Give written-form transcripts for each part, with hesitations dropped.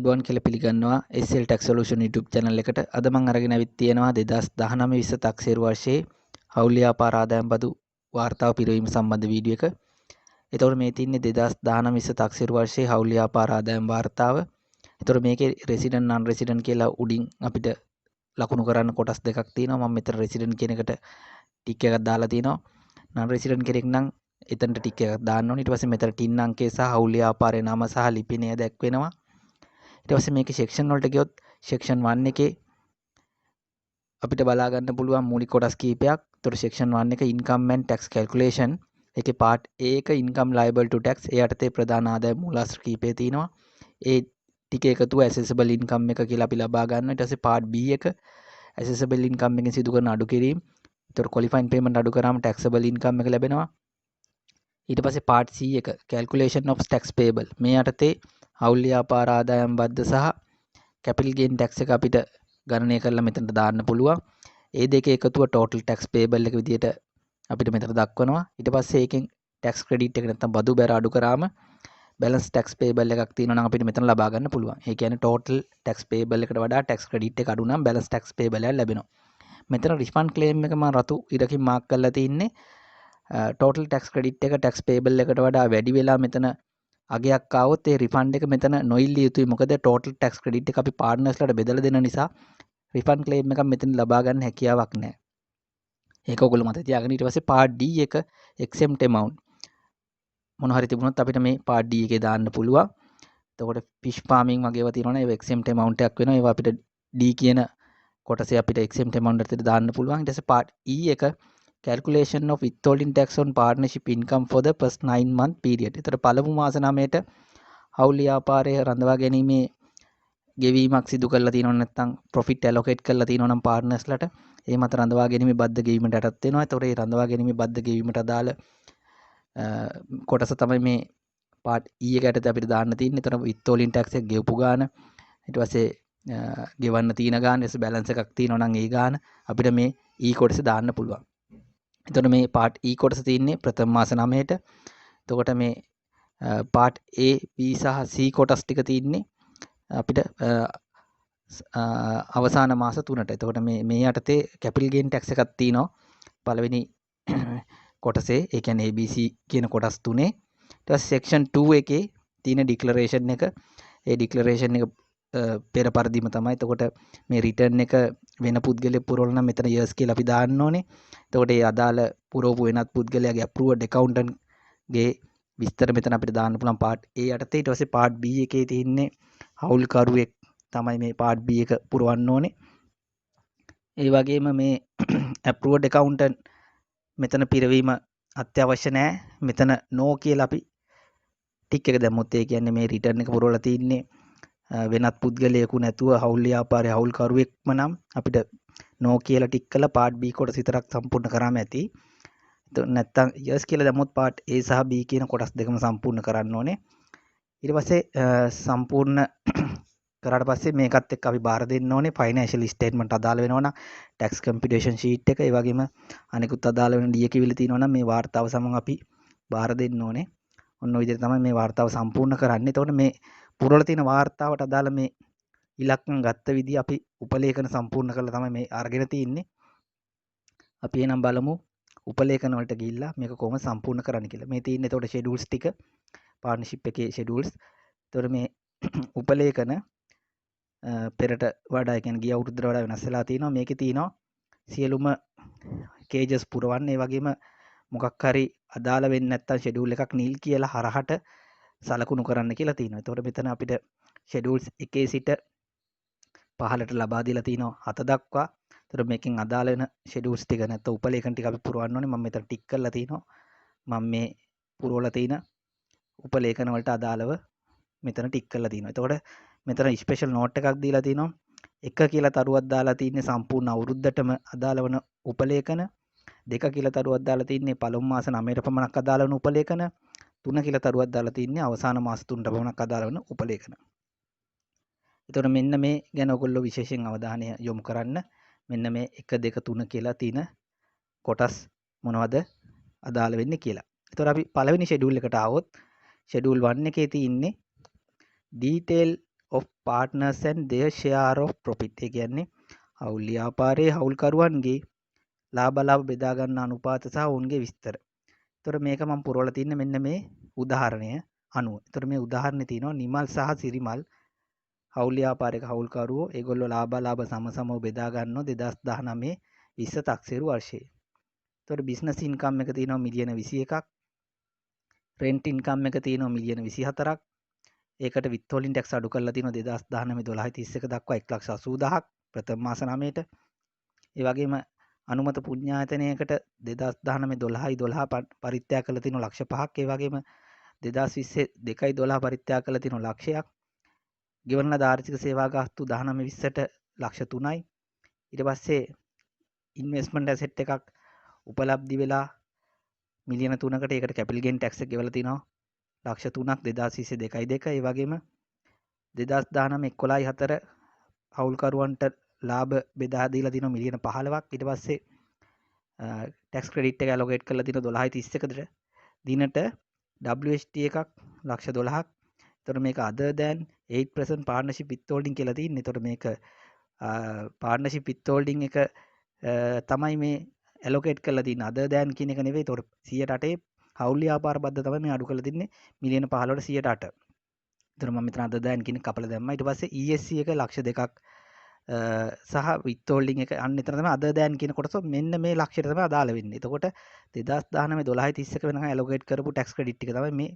අයිබෝන් කියලා පිළිගන්නවා SL Tax Solution YouTube channel එකට. අද මම අරගෙන අවිත් තියෙනවා 2019 20 තාක්ෂේරු වර්ෂයේ හවුල් ව්‍යාපාර ආදායම් බදු වාර්තාව පිරවීම සම්බන්ධ වීඩියෝ එක. එතකොට මේ තින්නේ 2019 20 තාක්ෂේරු වර්ෂයේ හවුල් ව්‍යාපාර ආදායම් වාර්තාව. එතකොට මේකේ resident non resident කියලා උඩින් අපිට ලකුණු කරන්න කොටස් දෙකක් තියෙනවා. මම මෙතන resident කියන එකට ටික් එකක් දාලා තියෙනවා. non resident කෙනෙක් නම් එතනට ටික් එකක් දාන්න ඕනේ. ඊට පස්සේ මෙතන ටින් අංකය සහ හවුල් ව්‍යාපාරයේ නම සහ ලිපිනය දැක්වෙනවා. ඊට පස්සේ මේකේ සෙක්ෂන් වලට ගියොත් සෙක්ෂන් 1 එකේ අපිට බලා ගන්න පුළුවන් මූලික කොටස් කීපයක්. ඒතකොට සෙක්ෂන් 1 එක income and tax calculation. ඒකේ part A එක income liable to tax. ඒ යටතේ ප්‍රධාන ආදාය මූලාශ්‍ර කීපය තියෙනවා. ඒ ටික එකතුව assessable income එක කියලා අපි ලබා ගන්නවා. ඊට පස්සේ part B එක assessable income එකෙන් සිදු කරන අඩු කිරීම. ඒතකොට qualifying payment අඩු කරාම taxable income එක ලැබෙනවා. ඊට පස්සේ part C එක calculation of tax payable. මේ යටතේ හවුල් ව්‍යාපාර ආදායම් බද්ද සහ capital gain tax එක අපිට ගණනය කරලා මෙතනට දාන්න පුළුවන්. ඒ දෙකේ එකතුව total tax payable එක විදිහට අපිට මෙතන දක්වනවා. ඊට පස්සේ ඒකෙන් tax credit එක නැත්නම් බදු බැර අඩු කරාම balance tax payable එකක් තියෙනවා නම් අපිට මෙතන ලබා ගන්න පුළුවන්. ඒ කියන්නේ total tax payable එකට වඩා tax credit එක අඩු නම් balance tax payable එකක් ලැබෙනවා. මෙතන refund claim එක මම රතු ඉරකින් මාක් කරලා තින්නේ. total tax credit එක tax payable එකට වඩා වැඩි වෙලා මෙතන අගයක් ආවොත් ඒ refund එක මෙතන නොඉල්ලිය යුතුයි. මොකද total tax credit එක අපි partnersලාට බෙදලා දෙන නිසා refund claim එකක් මෙතන ලබා ගන්න හැකියාවක් නැහැ. ඒක ඔයගොල්ලෝ මතක තියාගන්න. ඊට පස්සේ part D එක exempt amount මොන හරි තිබුණොත් අපිට මේ part D එකේ දාන්න පුළුවන්. එතකොට fish farming වගේ ඒවා තියෙනවනේ ඒ exempt amount එකක් වෙනවා. ඒවා අපිට D කියන කොටසේ අපිට exempt amount එකට දාන්න පුළුවන්. ඊට පස්සේ part E එක calculation of withholding tax on partnership income for the first 9 month period. ඒතර පළමු මාස 9ට හවුල් ව්‍යාපාරයේ රඳවා ගැනීමේ ගෙවීමක් සිදු කරලා තියෙනවා නැත්නම් profit allocate කරලා තියෙනවා නම් partnersලාට ඒ මත රඳවා ගැනීමේ බද්ද ගෙවීමට යටත් වෙනවා. ඒතකොට මේ රඳවා ගැනීමේ බද්ද ගෙවීමට අදාළ කොටස තමයි මේ part E එක යටතේ අපිට දාන්න තියෙන්නේ. ඒතර withholding tax එක ගෙවපු ගාන ඊට පස්සේ ගෙවන්න තියෙන ගාන ඊට balance එකක් තියෙනවා නම් ඒ ගාන අපිට මේ E කොටසේ දාන්න පුළුවන්. එතකොට මේ part E කොටස තියෙන්නේ ප්‍රථම මාස 9ට. එතකොට මේ part A, B සහ C කොටස් ටික තියෙන්නේ අපිට අවසාන මාස 3ට. එතකොට මේ යටතේ capital gain tax එකක් තියෙනවා. පළවෙනි කොටසේ ඒ කියන්නේ ABC කියන කොටස් තුනේ. ඊට පස්සේ section 2 එකේ තියෙන declaration එක ඒ declaration එක පෙර පරිදිම තමයි. එතකොට මේ return එක වෙන පුද්ගලයෙක් පුරවල නම් මෙතන years කියලා අපි දාන්න ඕනේ. එතකොට ඒ අදාළ පුරවපු වෙනත් පුද්ගලයාගේ approved accountant ගේ විස්තර මෙතන අපිට දාන්න පුළුවන් part A යටතේ. ඊට පස්සේ part B එකේ තියෙන්නේ හවුල්කරුවෙක් තමයි මේ part B එක පුරවන්න ඕනේ. ඒ වගේම මේ approved accountant මෙතන පිරවීම අත්‍යවශ්‍ය නැහැ. මෙතන no කියලා අපි ටික් එක දැම්මොත් ඒ කියන්නේ මේ return එක පුරවලා තින්නේ වෙනත් පුද්ගලයෙකු නැතුව හවුල් ව්‍යාපාරයේ හවුල්කරුවෙක්ම නම් අපිට no කියලා ටික් කරලා part B කොටස විතරක් සම්පූර්ණ කරාම ඇති. නැත්තම් yes කියලා දැම්මොත් part A සහ B කියන කොටස් දෙකම සම්පූර්ණ කරන්න ඕනේ. ඊට පස්සේ සම්පූර්ණ කරාට පස්සේ මේකත් එක්ක අපි බාර දෙන්න ඕනේ financial statement අදාළ වෙනවා නම් tax computation sheet එක. ඒ වගේම අනිකුත් අදාළ වෙන ලියකියවිලි තියෙනවා නම් මේ වාර්තාව සමග අපි බාර දෙන්න ඕනේ. ඔන්න ඔය විදිහට තමයි මේ වාර්තාව සම්පූර්ණ කරන්නේ. එතකොට මේ පුරවලා තියෙන වාර්තාවට අදාළ මේ ඉලක්කම් ගත්ත විදිහ අපි උපලේඛන සම්පූර්ණ කරලා තමයි මේ අරගෙන තින්නේ. අපි එනම් බලමු උපලේඛන වලට ගිහිල්ලා මේක කොහොමද සම්පූර්ණ කරන්න කියලා. මේ තියෙන්නේ එතකොට schedules ටික partnership එකේ schedules. එතකොට මේ උපලේඛන පෙරට වඩා කියන්නේ ගිය අවුරුද්දට වඩා වෙනස් වෙලා තියෙනවා. මේකේ තියෙනවා සියලුම cages පුරවන්න. ඒ වගේම මොකක් හරි අදාළ වෙන්නේ නැත්නම් schedule එකක් නිල් කියලා හරහට සලකුණු කරන්න කියලා තියෙනවා. එතකොට මෙතන අපිට schedules 1 සිට 15ට ලබා දීලා තියෙනවා 7 දක්වා. එතකොට මේකෙන් අදාළ වෙන schedules ටික නැත්නම් උපලේඛන ටික අපි පුරවන්න ඕනේ. මම මෙතන ටික් කරලා තිනවා. මම මේ පුරවලා තියෙන උපලේඛන වලට අදාළව මෙතන ටික් කරලා තිනවා. එතකොට මෙතන ස්පෙෂල් නෝට් එකක් දීලා තිනවා. 1 කියලා තරුවක් දාලා තින්නේ සම්පූර්ණ අවුරුද්දටම අදාළ වන උපලේඛන. 2 කියලා තරුවක් දාලා තින්නේ පළමු මාස 9ට පමණක් අදාළ වන උපලේඛන. 3 කියලා තරුවක් දාලා තින්නේ අවසාන මාස 3ට පමණක් අදාළ වන උපලේඛන. එතකොට මෙන්න මේ ගැන ඔයගොල්ලෝ විශේෂයෙන් අවධානය යොමු කරන්න. මෙන්න මේ 1 2 3 කියලා තියෙන කොටස් මොනවද අදාළ වෙන්නේ කියලා. එතකොට අපි පළවෙනි schedule එකට ආවොත් schedule 1 එකේ තියෙන්නේ detail of partners and their share of profit. ඒ කියන්නේ හවුල් ව්‍යාපාරයේ හවුල්කරුවන්ගේ ලාභ බෙදා ගන්න අනුපාත සහ ඔවුන්ගේ විස්තර. එතකොට මේක මම පුරවලා තින්නේ මෙන්න මේ උදාහරණය අනුව. එතකොට මේ උදාහරණේ තියෙනවා නිමල් සහ සිරිමල් හවුල් ව්‍යාපාරයක හවුල්කරුවෝ ඒගොල්ලෝ ලාභ සමසමව බෙදා ගන්නවා 2019 20 තක්සේරු වර්ෂයේ. එතකොට බිස්නස් ඉන්කම් එක තියෙනවා මිලියන 21ක්. රෙන්ට් ඉන්කම් එක තියෙනවා මිලියන 24ක්. ඒකට විත්හෝලින් ටැක්ස් අඩු කරලා තියෙනවා 2019 12 31 දක්වා 1,80,000ක් ප්‍රථම මාස 9ට. ඒ වගේම අනුමත පුණ්‍යායතනයකට 2019 12 පරිත්‍යාග කරලා තියෙනවා ලක්ෂ 5ක්. ඒ වගේම 2020 2.12 පරිත්‍යාග කරලා තියෙනවා ලක්ෂයක්. ගෙවන ලද ආර්ථික සේවා ගාස්තු 19-20ට ලක්ෂ 3යි. ඊට පස්සේ ඉන්වෙස්ට්මන්ට් ඇසෙට් එකක් උපලබ්ධි වෙලා මිලියන 3කට ඒකට කැපිටල් ගෙයින් ටැක්ස් එක ගෙවලා තිනවා ලක්ෂ 3ක් 2020 2.2. ඒ වගේම 2019 11/4 හවුල්කරුවන්ට ලාභ බෙදා දීලා තිනවා මිලියන 15ක්. ඊට පස්සේ ටැක්ස් ක්‍රෙඩිට් එක ඇලොකේට් කරලා තිනවා 12/31කට දිනට WHT එකක් ලක්ෂ 12ක්. එතකොට මේක other than 8% partnership withholding කියලා තියෙන්නේ. එතකොට මේක partnership withholding එක තමයි මේ allocate කරලා තියෙන්නේ. other than කියන එක නෙවෙයි. එතකොට 108 හවුල් ව්‍යාපාර බද්ද තමයි මේ අඩු කරලා තින්නේ මිලියන 15ට 108. එතකොට මම මෙතන other than කියන කපලා දැම්මා. ඊට පස්සේ ESC එක ලක්ෂ 2ක් සහ withholding එක අන්න එතන තමයි other than කියන කොටස මෙන්න මේ ලක්ෂයට තමයි අදාළ වෙන්නේ. එතකොට 2019 12/31 වෙනකන් allocate කරපු tax credit ටික තමයි මේ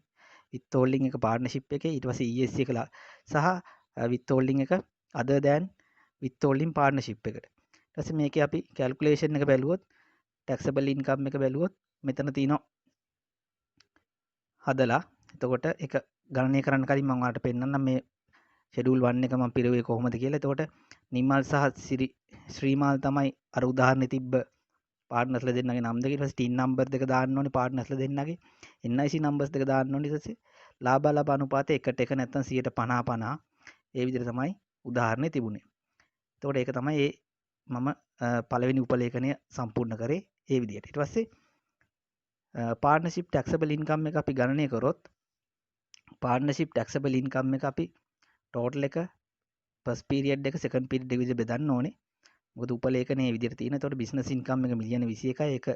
withholding එක partnership එකේ. ඊට පස්සේ ESC එක සහ withholding එක other than withholding partnership එකට. ඊට පස්සේ මේකේ අපි calculation එක බැලුවොත් taxable income එක බැලුවොත් මෙතන තියෙනවා හදලා. එතකොට ඒක ගණනය කරන්න කලින් මම ඔයාලට පෙන්නන්නම් මේ ෂෙඩියුල් 1 එක මම පිරුවේ කොහොමද කියලා. එතකොට නිමල් සහ ශ්‍රීමාල් තමයි අර උදාහරණේ තිබ්බ පාර්ට්නර්ස්ලා දෙන්නගේ නම් දෙක. ඊට පස්සේ ටින් නම්බර් දෙක දාන්න ඕනේ පාර්ට්නර්ස්ලා දෙන්නගේ. NIC නම්බර්ස් දෙක දාන්න ඕනේ. ඊට පස්සේ ලාභ අනුපාතය 1:1 නැත්නම් 50-50 ඒ විදිහට තමයි උදාහරණේ තිබුණේ. එතකොට ඒක තමයි මම පළවෙනි උපලේඛනය සම්පූර්ණ කරේ ඒ විදිහට. ඊට පස්සේ පාර්ට්නර්ෂිප් ටැක්සබල් ඉන්කම් එක අපි ගණනය කරොත් පාර්ට්නර්ෂිප් ටැක්සබල් ඉන්කම් එක අපි ටෝටල් එක ෆස්ට් පීරියඩ් එක සෙකන්ඩ් පීරියඩ් එක විදිහට බෙදන්න ඕනේ. මොකද උපලේඛනයේ මේ විදිහට තියෙන. එතකොට බිස්නස් ඉන්කම් එක මිලියන 21යි. ඒක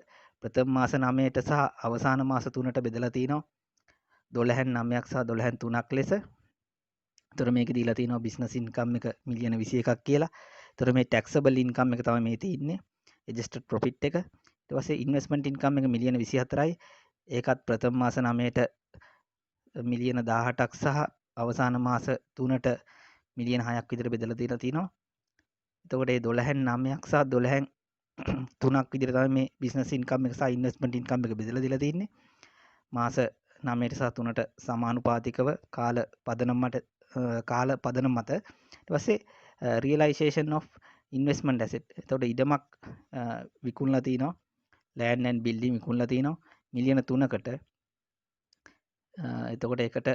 ප්‍රථම මාස 9ට සහ අවසාන මාස 3ට බෙදලා තිනවා 12/9ක් සහ 12/3ක් ලෙස. එතකොට මේකේ දීලා තිනවා බිස්නස් ඉන්කම් එක මිලියන 21ක් කියලා. එතකොට මේ ටැක්සබල් ඉන්කම් එක තමයි මේ තියෙන්නේ. ඇඩ්ජස්ටඩ් ප්‍රොෆිට් එක. ඊට පස්සේ ඉන්වෙස්ට්මන්ට් ඉන්කම් එක මිලියන 24යි. ඒකත් ප්‍රථම මාස 9ට මිලියන 18ක් සහ අවසාන මාස 3ට මිලියන 6ක් විතර බෙදලා දීලා තිනවා. එතකොට මේ 12/9ක් සහ 12/3ක් විදිහට තමයි මේ බිස්නස් ඉන්කම් එක සහ ඉන්වෙස්ට්මන්ට් ඉන්කම් එක බෙදලා දීලා තින්නේ. මාස 9ට සහ 3ට සමානුපාතිකව කාල පදනම මත. ඊට පස්සේ realization of investment asset. එතකොට ඉඩමක් විකුණලා තිනවා. land and building විකුණලා තිනවා මිලියන 3කට. එතකොට ඒකට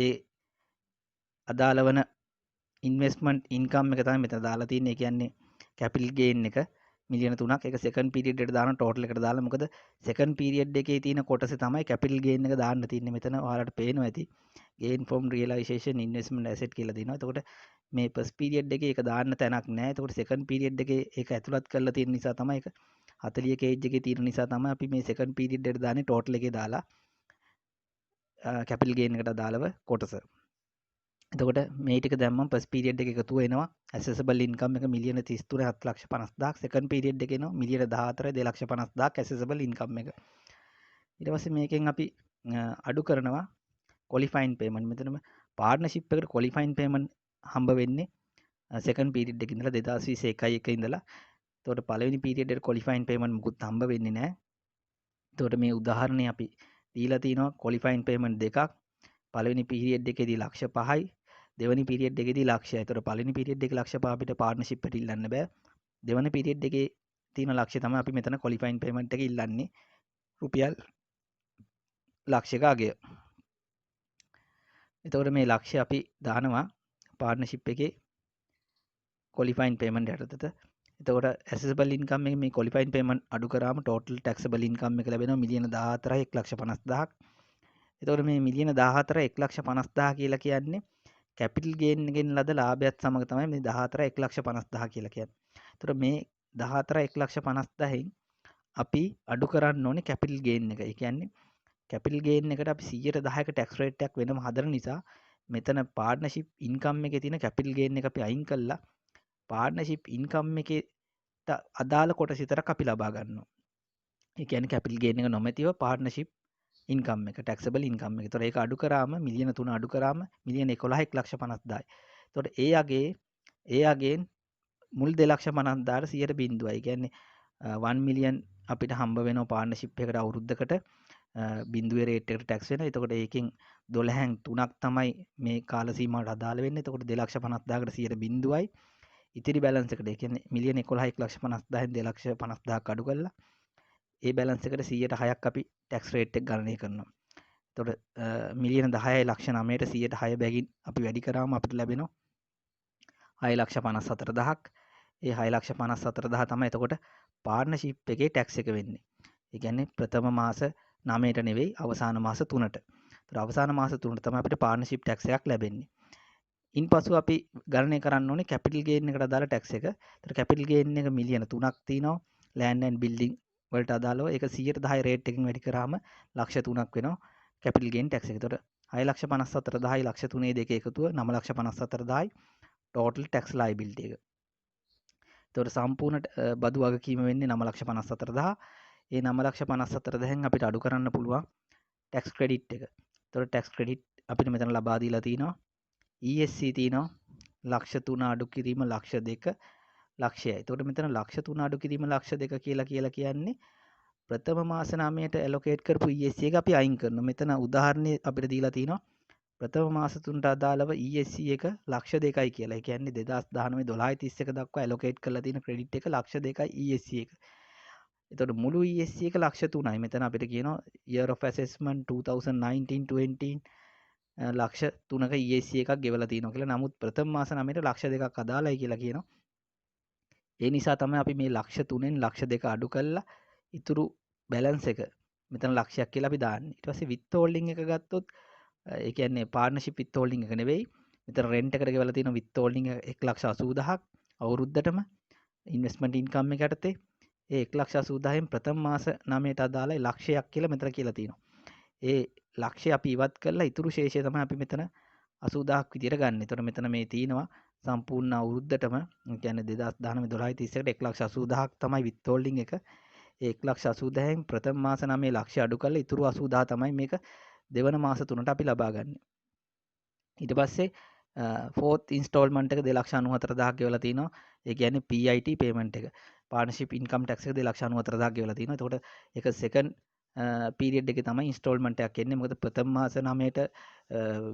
ඒ අදාළ වන ඉන්වෙස්ට්මන්ට් ඉන්කම් එක තමයි මෙතන දාලා තියෙන්නේ. ඒ කියන්නේ කැපිටල් ගේන් එක මිලියන 3ක්. ඒක සෙකන්ඩ් පීරියඩ් එකට දාන ටෝටල් එකට දාලා. මොකද සෙකන්ඩ් පීරියඩ් එකේ තියෙන කොටසේ තමයි කැපිටල් ගේන් එක දාන්න තියෙන්නේ. මෙතන ඔයාලට පේනවා ඇති gain from realization investment asset කියලා දෙනවා. එතකොට මේ ෆස්ට් පීරියඩ් එකේ ඒක දාන්න තැනක් නැහැ. එතකොට සෙකන්ඩ් පීරියඩ් එකේ ඒක ඇතුළත් කරලා තියෙන නිසා තමයි ඒක 40 කේජ් එකේ තියෙන නිසා තමයි අපි මේ සෙකන්ඩ් පීරියඩ් එකට දාන්නේ ටෝටල් එකේ දාලා කැපිටල් ගේන් එකට අදාළව කොටස. එතකොට මේ ටික දැම්මම ෆස්ට් පීරියඩ් එක එකතු වෙනවා. ඇසෙසබල් ඉන්කම් එක මිලියන 33 7,50,000. සෙකන්ඩ් පීරියඩ් එකේ එනවා මිලියන 14 2,50,000 ඇසෙසබල් ඉන්කම් එක. ඊට පස්සේ මේකෙන් අපි අඩු කරනවා ක්වොලිෆයින් පේමන්ට්. මෙතනම පාර්ට්නර්ෂිප් එකට ක්වොලිෆයින් පේමන්ට් හම්බ වෙන්නේ සෙකන්ඩ් පීරියඩ් එකේ ඉඳලා 2021 1 ඉඳලා. එතකොට පළවෙනි පීරියඩ් එකට ක්වොලිෆයින් පේමන්ට් මුකුත් හම්බ වෙන්නේ නැහැ. එතකොට මේ උදාහරණේ අපි දීලා තිනවා ක්වොලිෆයින් පේමන්ට් දෙකක්. පළවෙනි පීරියඩ් එකේදී ලක්ෂ 5යි. දෙවෙනි පීරියඩ් එකේදී ලක්ෂයයි. එතකොට පළවෙනි පීරියඩ් එකේ ලක්ෂ 5 අපිට පාර්ට්නර්ෂිප් එකට ඉල්ලන්න බෑ. දෙවෙනි පීරියඩ් එකේ තියෙන ලක්ෂය තමයි අපි මෙතන ක්වොලිෆයින් පේමන්ට් එක ඉල්ලන්නේ. රුපියල් ලක්ෂයක අගය. එතකොට මේ ලක්ෂය අපි දානවා පාර්ට්නර්ෂිප් එකේ ක්වොලිෆයින් පේමන්ට් යටතට. එතකොට ඇසෙසබල් ඉන්කම් එකේ මේ ක්වොලිෆයින් පේමන්ට් අඩු කරාම ටෝටල් ටැක්සබල් ඉන්කම් එක ලැබෙනවා මිලියන 14යි 1,50,000ක්. එතකොට මේ මිලියන 14 1,50,000 කියලා කියන්නේ කැපිටල් ගේන් එකෙන් ලද ලාභයත් සමග තමයි මේ 14 1,50,000 කියලා කියන්නේ. ඒතර මේ 14 1,50,000න් අපි අඩු කරන්න ඕනේ කැපිටල් ගේන් එක. ඒ කියන්නේ කැපිටල් ගේන් එකට අපි 110ක ටැක්ස් රේට් එකක් වෙනම හදන නිසා මෙතන පාර්ට්නර්ෂිප් ඉන්කම් එකේ තියෙන කැපිටල් ගේන් එක අපි අයින් කළා පාර්ට්නර්ෂිප් ඉන්කම් එකේට අදාළ කොටස විතරක් අපි ලබා ගන්නවා. ඒ කියන්නේ කැපිටල් ගේන් එක නොමැතිව පාර්ට්නර්ෂිප් ඉන්කම් එක ටැක්සබල් ඉන්කම් එක. ඒතකොට ඒක අඩු කරාම මිලියන 3 අඩු කරාම මිලියන 11 1,50,000යි. ඒතකොට ඒ අගේන් මුල් 2,50,000ට 100%යි. කියන්නේ 1 මිලියන් අපිට හම්බ වෙනවා පාර්ට්නර්ෂිප් එකට අවුරුද්දකට බිඳුවේ රේට් එකට ටැක්ස් වෙනවා. එතකොට ඒකෙන් 12න් 3ක් තමයි මේ කාල සීමාවට අදාළ වෙන්නේ. එතකොට 2,50,000කට 100%යි. ඉතිරි බැලන්ස් එකට ඒ කියන්නේ මිලියන 11 1,50,000න් 2,50,000ක් අඩු කරලා ඒ බැලන්ස් එකට 106ක් අපි ටැක්ස් රේට් එක ගණනය කරනවා. එතකොට මිලියන 10යි ලක්ෂ 9ට 106 බැගින් අපි වැඩි කරාම අපිට ලැබෙනවා 6,54,000ක්. ඒ 6,54,000 තමයි එතකොට පාර්ට්නර්ෂිප් එකේ ටැක්ස් එක වෙන්නේ. ඒ කියන්නේ ප්‍රථම මාස 9ට නෙවෙයි අවසාන මාස 3ට. ඒතර අවසාන මාස 3ට තමයි අපිට පාර්ට්නර්ෂිප් ටැක්ස් එකක් ලැබෙන්නේ. ඉන්පසු අපි ගණනය කරන්න ඕනේ කැපිටල් ගේන් එකට අදාළ ටැක්ස් එක. ඒතර කැපිටල් ගේන් එක මිලියන 3ක් තියෙනවා. ලෑන්ඩ් ඇන්ඩ් බිල්ඩින් වලට අදාළව ඒක 110 රේට් එකකින් වැඩි කරාම ලක්ෂ 3ක් වෙනවා කැපිටල් ගේන් ටැක්ස් එක. ඒතර 6,54,000යි ලක්ෂ 3 දෙක එකතුව 9,54,000යි ටෝටල් ටැක්ස් ලයබිලිටි එක. ඒතකොට සම්පූර්ණ බදු වගකීම වෙන්නේ 9,54,000. ඒ 9,54,000න් අපිට අඩු කරන්න පුළුවන් ටැක්ස් ක්‍රෙඩිට් එක. ඒතකොට ටැක්ස් ක්‍රෙඩිට් අපිට මෙතන ලබා දීලා තිනවා. ESC තියෙනවා ලක්ෂ 3 අඩු කිරීම ලක්ෂ 2 ලක්ෂයයි. එතකොට මෙතන ලක්ෂ 3 අඩු කිරීම ලක්ෂ 2 කියලා කියන්නේ ප්‍රථම මාස 9ට ඇලොකේට් කරපු ESC එක අපි අයින් කරනවා. මෙතන උදාහරණේ අපිට දීලා තිනවා ප්‍රථම මාස 3ට අදාළව ESC එක ලක්ෂ 2යි කියලා. ඒ කියන්නේ 2019 12:31 දක්වා ඇලොකේට් කරලා තියෙන ක්‍රෙඩිට් එක ලක්ෂ 2යි ESC එක. එතකොට මුළු ESC එක ලක්ෂ 3යි. මෙතන අපිට කියනවා year of assessment 2019-20 ලක්ෂ 3ක ESC එකක් ගෙවලා තියෙනවා කියලා. නමුත් ප්‍රථම මාස 9ට ලක්ෂ 2ක් අදාළයි කියලා කියනවා. ඒ නිසා තමයි අපි මේ ලක්ෂ 3න් ලක්ෂ 2 අඩු කළා ඉතුරු බැලන්ස් එක මෙතන ලක්ෂයක් කියලා අපි දාන්නේ. ඊට පස්සේ විත් හෝල්ඩින් එක ගත්තොත් ඒ කියන්නේ පාර්ට්නර්ෂිප් විත් හෝල්ඩින් එක නෙවෙයි. මෙතන රෙන්ට් එකට ගෙවලා තියෙන විත් හෝල්ඩින් එක 1,80,000ක් අවුරුද්දටම ඉන්වෙස්ට්මන්ට් ඉන්කම් එක යටතේ ඒ 1,80,000න් ප්‍රථම මාස 9ට අදාළයි ලක්ෂයක් කියලා මෙතන කියලා තියෙනවා. ඒ ලක්ෂය අපි ඉවත් කරලා ඉතුරු ශේෂය තමයි අපි මෙතන 80,000ක් විදියට ගන්න. ඒතකොට මෙතන මේ තියෙනවා සම්පූර්ණ අවුරුද්දටම කියන්නේ 2019 12:31ට 1,80,000ක් තමයි විත් හෝල්ඩින් එක. ඒ 1,80,000න් ප්‍රථම මාස 9 ලක්ෂය අඩු කරලා ඉතුරු 80,000 තමයි මේක දෙවන මාස 3ට අපි ලබා ගන්න. ඊට පස්සේ ෆෝත් ඉන්ස්ටෝල්මන්ට් එක 2,94,000ක් ගෙවලා තිනවා. ඒ කියන්නේ PIT පේමන්ට් එක. පාර්ට්නර්ෂිප් ඉන්කම් ටැක්ස් එක 2,94,000ක් ගෙවලා තිනවා. එතකොට ඒක සෙකන්ඩ් පීරියඩ් එකේ තමයි ඉන්ස්ටෝල්මන්ට් එකක් එන්නේ. මොකද ප්‍රථම මාස 9ට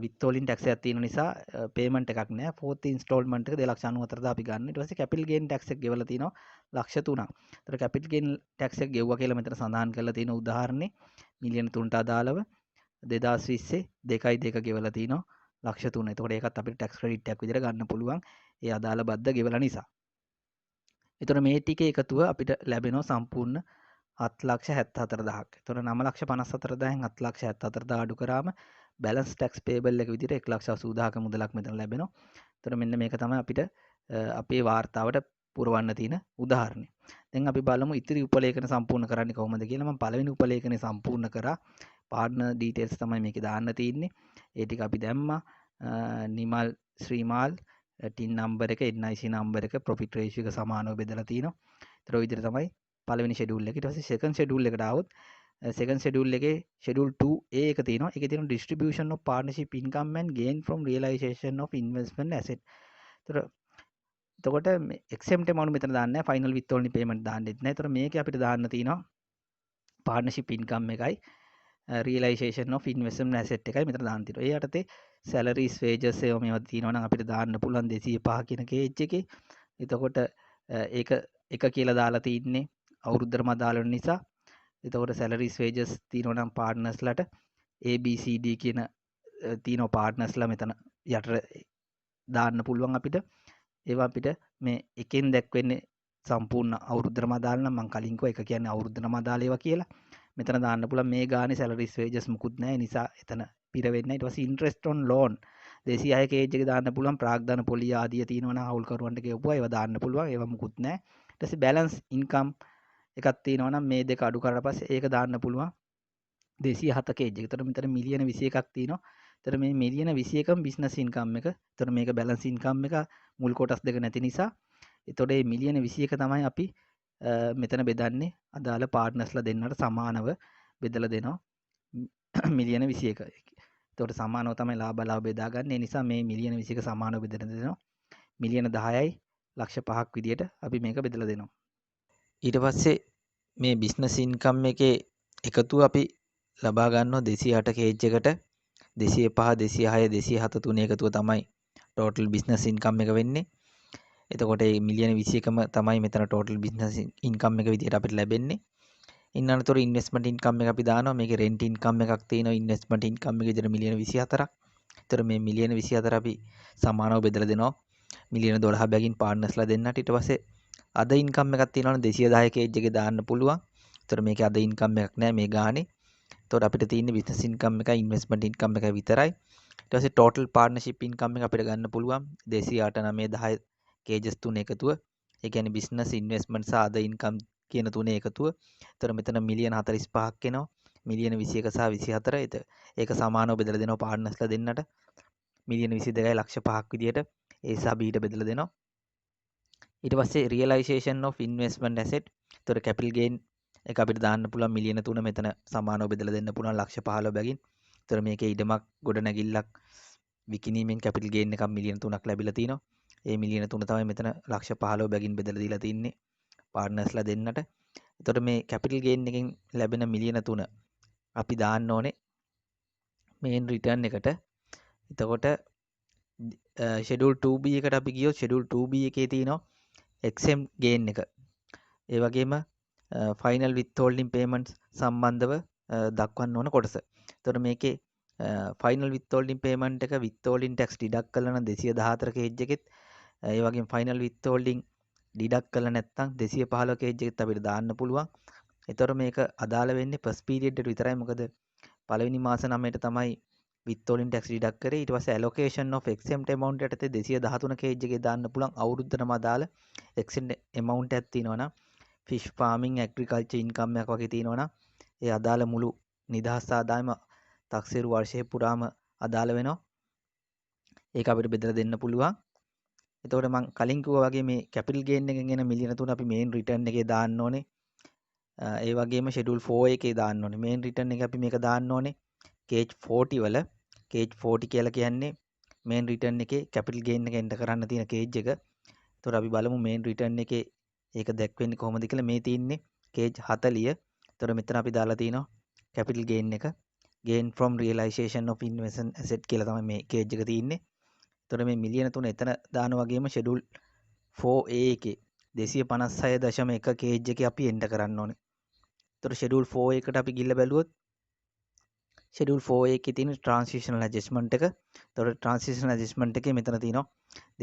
විත් හෝල්ඩින් ටැක්ස් එකක් තියෙන නිසා පේමන්ට් එකක් නෑ. ෆෝත් ඉන්ස්ටෝල්මන්ට් එක 2,94,000 අපි ගන්න. ඊට පස්සේ කැපිටල් ගේන් ටැක්ස් එක ගෙවලා තිනවා ලක්ෂ 3ක්. ඒතර කැපිටල් ගේන් ටැක්ස් එක ගෙවුවා කියලා මෙතන සඳහන් කරලා තියෙන උදාහරණේ මිලියන 3ට අදාළව 2020 2.2 ගෙවලා තිනවා ලක්ෂ 3. එතකොට ඒකත් අපිට ටැක්ස් ක්‍රෙඩිට් එකක් විදිහට ගන්න පුළුවන්. ඒ අදාළ බද්ද ගෙවලා නිසා. එතකොට මේ ටිකේ එකතුව අපිට ලැබෙනවා සම්පූර්ණ 7,74,000ක්. එතකොට 9,54,000න් 7,74,000 අඩු කරාම බැලන්ස් ටැක්ස් පේබල් එක විදිහට 1,80,000ක මුදලක් මෙතන ලැබෙනවා. එතකොට මෙන්න මේක තමයි අපිට අපේ වාර්තාවට පුරවන්න තියෙන උදාහරණය. දැන් අපි බලමු ඉතිරි උපලේඛන සම්පූර්ණ කරන්නේ කොහොමද කියලා. මම පළවෙනි උපලේඛනේ සම්පූර්ණ කරා. පාර්ට්නර් ඩීටේල්ස් තමයි මේකේ දාන්න තියෙන්නේ. ඒ ටික අපි දැම්මා. නිමල් ශ්‍රීමාල් ටින් නම්බර එක NIC නම්බර එක ප්‍රොෆිට් රේෂියෝ එක සමානව බෙදලා තිනවා. ඒතර ඔය විදිහට තමයි පළවෙනි ෂෙඩියුල් එක. ඊට පස්සේ සෙකන්ඩ් ෂෙඩියුල් එකට ආවොත් සෙකන්ඩ් ෂෙඩියුල් එකේ ෂෙඩියුල් 2A එක තියෙනවා. ඒකේ තියෙනවා distribution of partnership income and gain from realization of investment asset. එතකොට exempt amount මෙතන දාන්න නැහැ. final withholding payment දාන්නෙත් නැහැ. ඒතර මේකේ අපිට දාන්න තියෙනවා partnership income එකයි realization of investment asset එකයි මෙතන දාන්න තියෙනවා. ඒ යටතේ salaries wages ඒවා මේවා තියෙනවා නම් අපිට දාන්න පුළුවන් 205 කියන කේජ් එකේ. එතකොට ඒක එක කියලා දාලා තින්නේ අවුරුද්දටම අදාළ වෙන නිසා. එතකොට salaries wages තියෙනවා නම් partnersලාට ABCD කියන තියෙනවා partnersලා මෙතන යටට දාන්න පුළුවන් අපිට. ඒවා අපිට මේ එකෙන් දැක්වෙන්නේ සම්පූර්ණ අවුරුද්දටම අදාළ නම් මම කලින් කිව්වා එක කියන්නේ අවුරුද්දටම අදාළ ඒවා කියලා. මෙතන දාන්න පුළුවන් මේ ගානේ salaries wages මුකුත් නැහැ. නිසා එතන පිර වෙන්නේ නැහැ. ඊට පස්සේ interest on loan 206 කේජ් එක දාන්න පුළුවන්. ප්‍රාග්ධන පොලිය ආදිය තියෙනවා නම් හවුල්කරුවන්ට කියවුවා ඒවා දාන්න පුළුවන්. ඒවා මුකුත් නැහැ. ඊට පස්සේ බැලන්ස් ඉන්කම් එකක් තියෙනවා නම් මේ දෙක අඩු කරලා පස්සේ ඒක දාන්න පුළුවන්. 207 කේජ් එක. එතකොට මෙතන මිලියන 21ක් තියෙනවා. එතකොට මේ මිලියන 21ම බිස්නස් ඉන්කම් එක. එතකොට මේක බැලන්ස් ඉන්කම් එක මුල් කොටස් දෙක නැති නිසා. එතකොට මේ මිලියන 21 තමයි අපි මෙතන බෙදන්නේ. අදාළ පාර්ට්නර්ස්ලා දෙන්නට සමානව බෙදලා දෙනවා. මිලියන 21. එතකොට සමානව තමයි ලාභ බෙදාගන්නේ. ඒ නිසා මේ මිලියන 21 සමානව බෙදලා දෙනවා. මිලියන 10යි ලක්ෂ 5ක් විදියට අපි මේක බෙදලා දෙනවා. ඊට පස්සේ මේ බිස්නස් ඉන්කම් එකේ එකතුව අපි ලබා ගන්නවා 208 කේජ් එකට 205 206 207 තුනේ එකතුව තමයි ටෝටල් බිස්නස් ඉන්කම් එක වෙන්නේ. එතකොට මේ මිලියන 21ම තමයි මෙතන ටෝටල් බිස්නස් ඉන්කම් එක විදියට අපිට ලැබෙන්නේ. ඉන්න අනතුරු ඉන්වෙස්ට්මන්ට් ඉන්කම් එක අපි දානවා. මේකේ රෙන්ට් ඉන්කම් එකක් තියෙනවා. ඉන්වෙස්ට්මන්ට් ඉන්කම් එක විදියට මිලියන 24ක්. ඒතර මේ මිලියන 24 අපි සමානව බෙදලා දෙනවා. මිලියන 12 බැගින් පාර්ට්නර්ස්ලා දෙන්නට. ඊට පස්සේ අද ඉන්කම් එකක් තියෙනවනේ 210 කේජ් එකේ දාන්න පුළුවන්. ඒතර මේකේ අද ඉන්කම් එකක් නැහැ මේ ගානේ. එතකොට අපිට තියෙන්නේ බිස්නස් ඉන්කම් එකයි ඉන්වෙස්ට්මන්ට් ඉන්කම් එකයි විතරයි. ඊට පස්සේ ටෝටල් පාර්ට්නර්ෂිප් ඉන්කම් එක අපිට ගන්න පුළුවන් 208 9 10 කේජස් තුන එකතුව. ඒ කියන්නේ බිස්නස් ඉන්වෙස්ට්මන්ට් සහ අද ඉන්කම් කියන තුනේ එකතුව. එතකොට මෙතන මිලියන 45ක් එනවා. මිලියන 21 සහ 24. ඒක සමානව බෙදලා දෙනවා පාර්ට්නර්ස්ලා දෙන්නට. මිලියන 22යි ලක්ෂ 5ක් විදියට A සහ B ට බෙදලා දෙනවා. ඊට පස්සේ රියලයිසේෂන් of ඉන්වෙස්ට්මන්ට් ඇසෙට්. එතකොට කැපිටල් ගේන් එක අපිට දාන්න පුළුවන් මිලියන 3 මෙතන සමානව බෙදලා දෙන්න පුළුවන් ලක්ෂ 15 බැගින්. එතකොට මේකේ ඉඩමක් ගොඩනැගිල්ලක් විකිණීමෙන් කැපිටල් ගේන් එකක් මිලියන 3ක් ලැබිලා තිනවා. ඒ මිලියන 3 තමයි මෙතන ලක්ෂ 15 බැගින් බෙදලා දීලා තින්නේ පාර්ට්නර්ස්ලා දෙන්නට. එතකොට මේ කැපිටල් ගේන් එකෙන් ලැබෙන මිලියන 3 අපි දාන්න ඕනේ මේන් රිටර්න් එකට. එතකොට ෂෙඩියුල් 2B එකට අපි ගියොත් ෂෙඩියුල් 2B එකේ තියෙනවා XM ගේන් එක. ඒ වගේම ෆයිනල් විත්හෝල්ඩින් පේමන්ට්ස් සම්බන්ධව දක්වන්න ඕන කොටස. එතකොට මේකේ ෆයිනල් විත්හෝල්ඩින් පේමන්ට් එක විත්හෝල්ඩින් ටැක්ස් ඩිඩක්ට් කළා නම් 214 කේජ් එකෙත් ඒ වගේම ෆයිනල් විත්හෝල්ඩින් ඩිඩක්ට් කළා නැත්නම් 215 කේජ් එකෙත් අපිට දාන්න පුළුවන්. එතකොට මේක අදාළ වෙන්නේ ෆස්ට් පීරියඩ් එකට විතරයි. මොකද පළවෙනි මාස 9ට තමයි විත්හෝල්ඩින් ටැක්ස් ඩිඩක්ට් කරේ. ඊට පස්සේ ඇලොකේෂන් of exempt amount යටතේ 213 කේජ් එකේ දාන්න පුළුවන්. අවුරුද්දටම අදාළ exempt amount එකක් තියෙනවා නම් ෆිෂ් ෆාමිං ඇග්‍රිකල්චර් ඉන්කම් එකක් වගේ තියෙනවා නම් ඒ අදාළ මුළු නිදහස් ආදායම තක්සේරු වර්ෂය පුරාම අදාළ වෙනවා. ඒක අපිට බෙදලා දෙන්න පුළුවන්. එතකොට මම කලින් කිව්වා වගේ මේ කැපිටල් ගේන් එකෙන් එන මිලියන 3 අපි මේන් රිටර්න් එකේ දාන්න ඕනේ. ඒ වගේම ෂෙඩියුල් 4 එකේ දාන්න ඕනේ. මේන් රිටර්න් එක අපි මේක දාන්න ඕනේ කේජ් 40 වල. කේජ් 40 කියලා කියන්නේ මේන් රිටර්න් එකේ කැපිටල් ගේන් එක එන්ටර් කරන්න තියෙන කේජ් එක. එතකොට අපි බලමු මේන් රිටර්න් එකේ ඒක දැක්වෙන්නේ කොහොමද කියලා. මේ තියෙන්නේ කේජ් 40. එතකොට මෙතන අපි දාලා තිනවා කැපිටල් ගේන් එක gain from realization of investment asset කියලා තමයි මේ කේජ් එක තියෙන්නේ. එතකොට මේ මිලියන 3 එතන දාන වගේම ෂෙඩියුල් 4A එකේ 256.1 කේජ් එකේ අපි එන්ටර් කරන්න ඕනේ. එතකොට ෂෙඩියුල් 4 එකට අපි ගිහිල්ලා බැලුවොත් ෂෙඩියුල් 4 එකේ තියෙන transitional adjustment එක. එතකොට transitional adjustment එකේ මෙතන තියෙනවා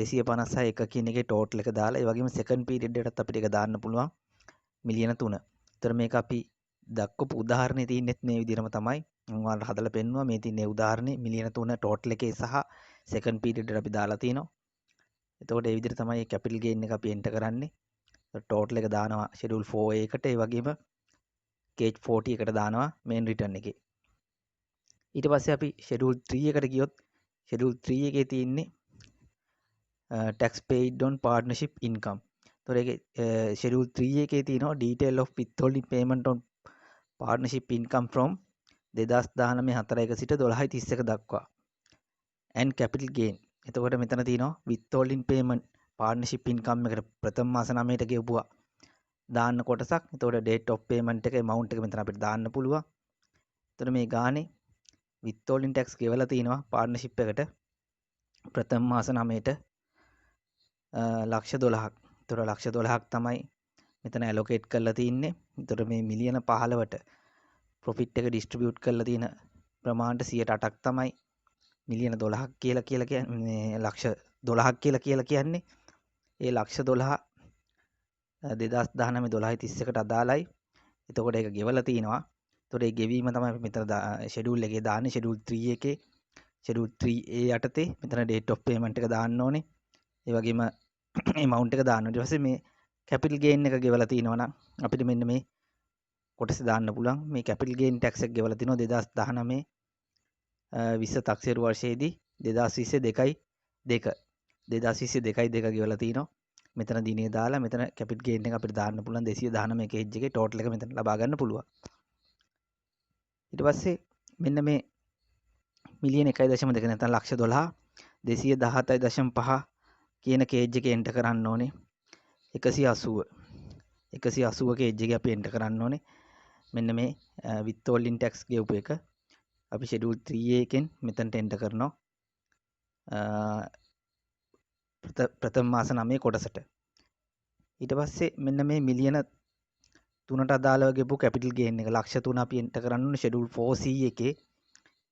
256 කියන එකේ total එක දාලා ඒ වගේම second period එකටත් අපිට ඒක දාන්න පුළුවන් මිලියන 3. එතකොට මේක අපි දක්වපු උදාහරණේ තියෙන්නේ මේ විදිහටම තමයි. මම ඔයාලට හදලා පෙන්නුවා මේ තියෙන උදාහරණේ මිලියන 3 total එකේ සහ second period එකට අපි දාලා තිනවා. එතකොට ඒ විදිහට තමයි capital gain එක අපි enter කරන්නේ. total එක දානවා schedule 4A එකට ඒ වගේම cage 40 එකට දානවා main return එකේ. ඊට පස්සේ අපි schedule 3 එකට ගියොත් schedule 3 එකේ තියෙන්නේ tax paid on partnership income. එතකොට ඒකේ schedule 3 එකේ තියෙනවා detail of withholding payment on partnership income from 2019 4 සිට 12:31 දක්වා and capital gain. එතකොට මෙතන තියෙනවා withholding payment partnership income එකට ප්‍රථම මාස 9ට ගෙවුවා දාන්න කොටසක්. එතකොට date of payment එක amount එක මෙතන අපිට දාන්න පුළුවන්. එතකොට මේ ගානේ withholding tax ගෙවලා තිනවා partnership එකට ප්‍රථම මාස 9ට ලක්ෂ 12ක්. එතකොට ලක්ෂ 12ක් තමයි මෙතන allocate කරලා තින්නේ. එතකොට මේ මිලියන 15ට profit එක distribute කරලා තියෙන ප්‍රමාණයට 108ක් තමයි මිලියන 12ක් කියලා කියන්නේ ලක්ෂ 12ක් කියලා කියන්නේ. ඒ ලක්ෂ 12 2019 12:31කට අදාළයි. එතකොට ඒක ගෙවලා තිනවා. එතකොට ඒ ගෙවීම තමයි අපි මෙතන schedule එකේ දාන්නේ schedule 3 එකේ schedule 3A යටතේ මෙතන date of payment එක දාන්න ඕනේ. ඒ වගේම amount එක දාන්න ඕනේ. ඊට පස්සේ මේ capital gain එක ගෙවලා තිනවා නම් අපිට මෙන්න මේ කොටස දාන්න පුළුවන්. මේ capital gain tax එක ගෙවලා තිනවා 2019 20 තක්සේරු වර්ෂයේදී 2022යි 2 2022යි 2 ගෙවලා තිනවා. මෙතන දිනේ දාලා මෙතන capital gain එක අපිට දාන්න පුළුවන් 219 එක hedge එකේ total එක මෙතන ලබා ගන්න පුළුවන්. ඊට පස්සේ මෙන්න මේ මිලියන 1.2 නැත්නම් ලක්ෂ 12 217.5 කියන කේජ් එකේ එන්ටර් කරන්න ඕනේ. 180 කේජ් එකේ අපි එන්ටර් කරන්න ඕනේ. මෙන්න මේ withholding tax ගෙවපු එක අපි schedule 3A එකෙන් මෙතනට එන්ටර් කරනවා. ප්‍රථම මාස 9 කොටසට. ඊට පස්සේ මෙන්න මේ මිලියන 3ට අදාළව ගෙවපු capital gain එක ලක්ෂ 3 අපි එන්ටර් කරන්න ඕනේ schedule 4C එකේ.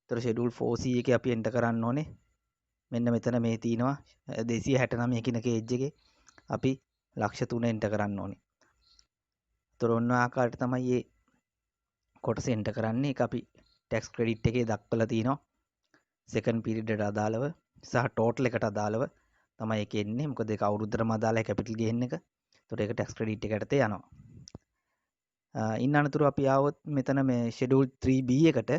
ඒතර schedule 4C එකේ අපි එන්ටර් කරන්න ඕනේ. මෙන්න මෙතන මේ තියෙනවා 269 කියන කේජ් එකේ අපි ලක්ෂ 3 එන්ටර් කරන්න ඕනේ. ඒතර ඔන්න ආකාරයට තමයි මේ කොටස එන්ටර් කරන්නේ. ඒක අපි tax credit එකේ දක්වලා තියෙනවා. second period එකට අදාළව සහ total එකට අදාළව තමයි ඒක එන්නේ. මොකද ඒක අවුරුද්දටම අදාළයි capital gain එක. ඒතර ඒක tax credit එකට යනවා. ඉන්න අනතුරු අපි ආවොත් මෙතන මේ schedule 3B එකට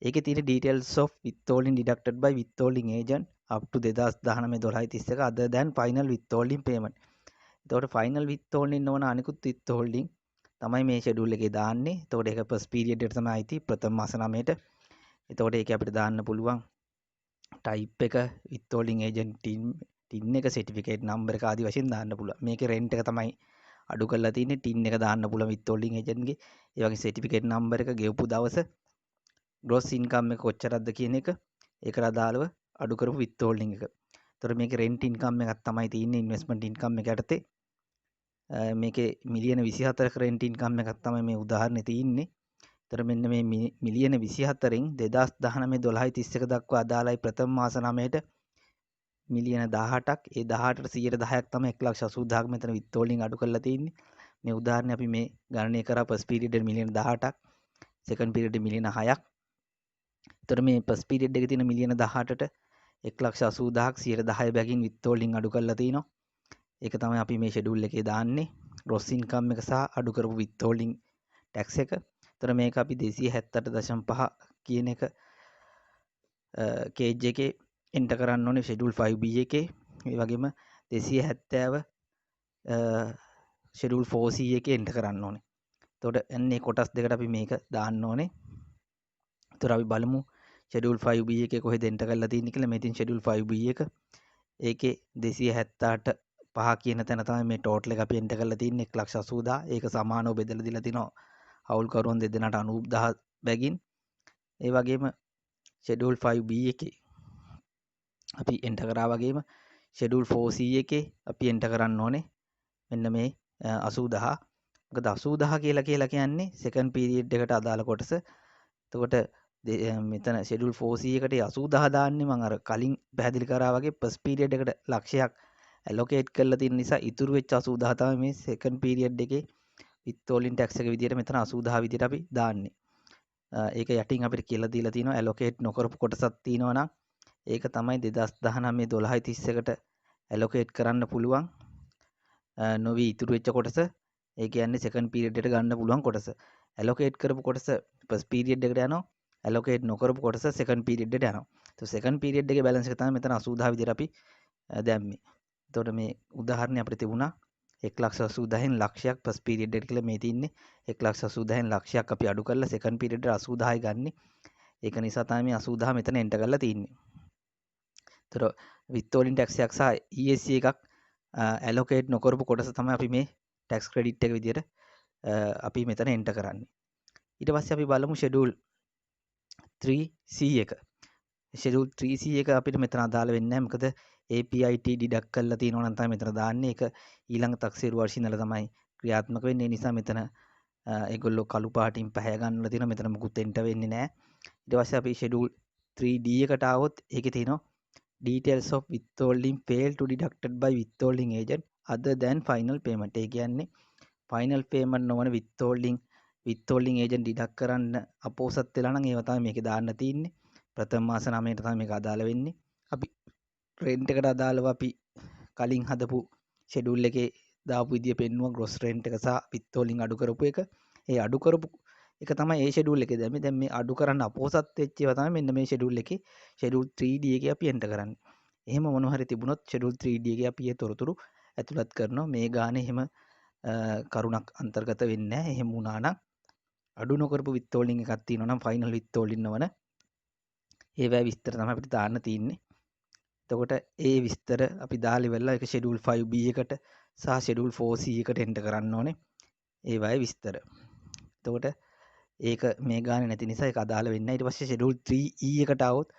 ඒකේ තියෙන details of withholding deducted by withholding agent up to 2019 other than final withholding payment. එතකොට final withholding නොවන අනිකුත් withholding තමයි මේ schedule එකේ දාන්නේ. එතකොට ඒක first period එකට තමයි අයිති ප්‍රථම මාස 9ට. එතකොට ඒක අපිට දාන්න පුළුවන් type එක withholding agent tin එක certificate number එක ආදී වශයෙන් දාන්න පුළුවන්. මේකේ rent එක තමයි අඩු කරලා තියෙන්නේ. tin එක දාන්න පුළුවන් withholding agent ගේ. ඒ වගේ certificate number එක ගෙවපු දවස gross income එක කොච්චරක්ද කියන එක ඒකට අදාළව අඩු කරපු withholding එක. ඒතර මේකේ rent income එකක් තමයි තියෙන්නේ investment income එක යටතේ. මේකේ මිලියන 24ක rent income එකක් තමයි මේ උදාහරණේ තියෙන්නේ. ඒතර මෙන්න මේ මිලියන 24න් 2019 12.31 දක්වා අදාළයි ප්‍රථම මාස 9ට මිලියන 18ක්. ඒ 18ට 10%ක් තමයි 1,80,000ක් මෙතන withholding අඩු කරලා තියෙන්නේ. මේ උදාහරණේ අපි මේ ගණනය කරා first period එක මිලියන 18ක්, second period මිලියන 6ක්. ඒතර මේ first period එකේ තියෙන මිලියන 18ට 1,80,000ක් 10% බැගින් withholding අඩු කරලා තිනවා. ඒක තමයි අපි මේ schedule එකේ දාන්නේ. gross income එක සහ අඩු කරපු withholding tax එක. ඒතර මේක අපි 278.5 කියන එක කේජ් එකේ එන්ටර් කරන්න ඕනේ schedule 5B එකේ. ඒ වගේම 270 schedule 4C එකේ එන්ටර් කරන්න ඕනේ. එතකොට එන්නේ කොටස් දෙකට අපි මේක දාන්න ඕනේ. එතකොට අපි බලමු schedule 5B එකේ කොහෙද එන්ටර් කරලා තියෙන්නේ කියලා. මේ තියෙන schedule 5B එක. ඒකේ 278.5 කියන තැන තමයි මේ total එක අපි එන්ටර් කරලා තියෙන්නේ 1,80,000. ඒක සමානව බෙදලා දීලා තිනවා හවුල්කරුවන් දෙදෙනාට 90,000 බැගින්. ඒ වගේම schedule 5B එකේ අපි එන්ටර් කරා වගේම schedule 4C එකේ අපි එන්ටර් කරන්න ඕනේ මෙන්න මේ 80,000. මොකද 80,000 කියලා කියන්නේ second period එකට අදාළ කොටස. එතකොට මෙතන schedule 4C එකට 80,000 දාන්නේ මම අර කලින් පැහැදිලි කරා වගේ first period එකට ලක්ෂයක් allocate කරලා තියෙන නිසා ඉතුරු වෙච්ච 80,000 තමයි මේ second period එකේ withholding tax එක විදියට මෙතන 80,000 විදියට අපි දාන්නේ. ඒක යටින් අපිට කියලා දීලා තියෙනවා allocate නොකරපු කොටසක් තියෙනවා නම් ඒක තමයි 2019 12.31කට allocate කරන්න පුළුවන් නොවි ඉතුරු වෙච්ච කොටස. ඒ කියන්නේ second period එකට ගන්න පුළුවන් කොටස. allocate කරපු කොටස first period එකට යනවා. allocate නොකරපු කොටස second period එකට යනවා. તો second period එකේ balance එක තමයි මෙතන 80,000 විදියට අපි දැම්මේ. එතකොට මේ උදාහරණේ අපිට තිබුණා 1,80,000න් ලක්ෂයක් first period එකට කියලා මේ තින්නේ 1,80,000න් ලක්ෂයක් අපි අඩු කරලා second period එකට 80,000යි ගන්නෙ. ඒක නිසා තමයි මේ 80,000 මෙතන එන්ටර් කරලා තින්නේ. ඒතර withholding tax එකක් සහ ESC එකක් allocate නොකරපු කොටස තමයි අපි මේ tax credit එක විදියට අපි මෙතන එන්ටර් කරන්නේ. ඊට පස්සේ අපි බලමු schedule 3C එක. schedule 3C එක අපිට මෙතන අදාළ වෙන්නේ නැහැ. මොකද APIT deduct කරලා තියෙනවා නම් තමයි මෙතන දාන්නේ. ඒක ඊළඟ තක්සේරු වර්ෂය ඉඳලා තමයි ක්‍රියාත්මක වෙන්නේ. ඒ නිසා මෙතන ඒගොල්ලෝ කළු පාටින් පැහැය ගන්නලා තියෙනවා. මෙතන මුකුත් එන්ටර් වෙන්නේ නැහැ. ඊට පස්සේ අපි schedule 3D එකට ආවොත් ඒකේ තියෙනවා details of withholding failed to deducted by withholding agent other than final payment. ඒ කියන්නේ final payment නොවන withholding agent deduct කරන්න අපෝසත් වෙලා නම් ඒවා තමයි මේකේ දාන්න තියෙන්නේ. ප්‍රථම මාස 9ට තමයි මේක අදාළ වෙන්නේ. අපි රෙන්ට් එකට අදාළව අපි කලින් හදපු ෂෙඩියුල් එකේ දාපු විදිය පෙන්නුවා ග්‍රොස් රෙන්ට් එක සහ විත්තෝලින් අඩු කරපු එක. ඒ අඩු කරපු එක තමයි ඒ ෂෙඩියුල් එකේ දැම්මේ. දැන් මේ අඩු කරන්න අපොහසත් වෙච්ච ඒවා තමයි මෙන්න මේ ෂෙඩියුල් එකේ ෂෙඩියුල් 3D එකේ අපි එන්ටර් කරන්නේ. එහෙම මොනවා හරි තිබුණොත් ෂෙඩියුල් 3D එකේ අපි ඒ තොරතුරු ඇතුළත් කරනවා. මේ ගානේ එහෙම කරුණක් අන්තර්ගත වෙන්නේ නැහැ. එහෙම වුණා නම් අඩු නොකරපු විත්තෝලින් එකක් තියෙනවා නම් ෆයිනල් විත්තෝලින් නවන ඒවැ විස්තර තමයි අපිට දාන්න තියෙන්නේ. එතකොට ඒ විස්තර අපි දාලා ඉවරලා ඒක ෂෙඩියුල් 5B එකට සහ ෂෙඩියුල් 4C එකට එන්ටර් කරන්න ඕනේ. ඒවැ විස්තර. එතකොට ඒක මේ ගානේ නැති නිසා ඒක අදාළ වෙන්නේ නැහැ. ඊට පස්සේ ෂෙඩියුල් 3E එකට આવොත්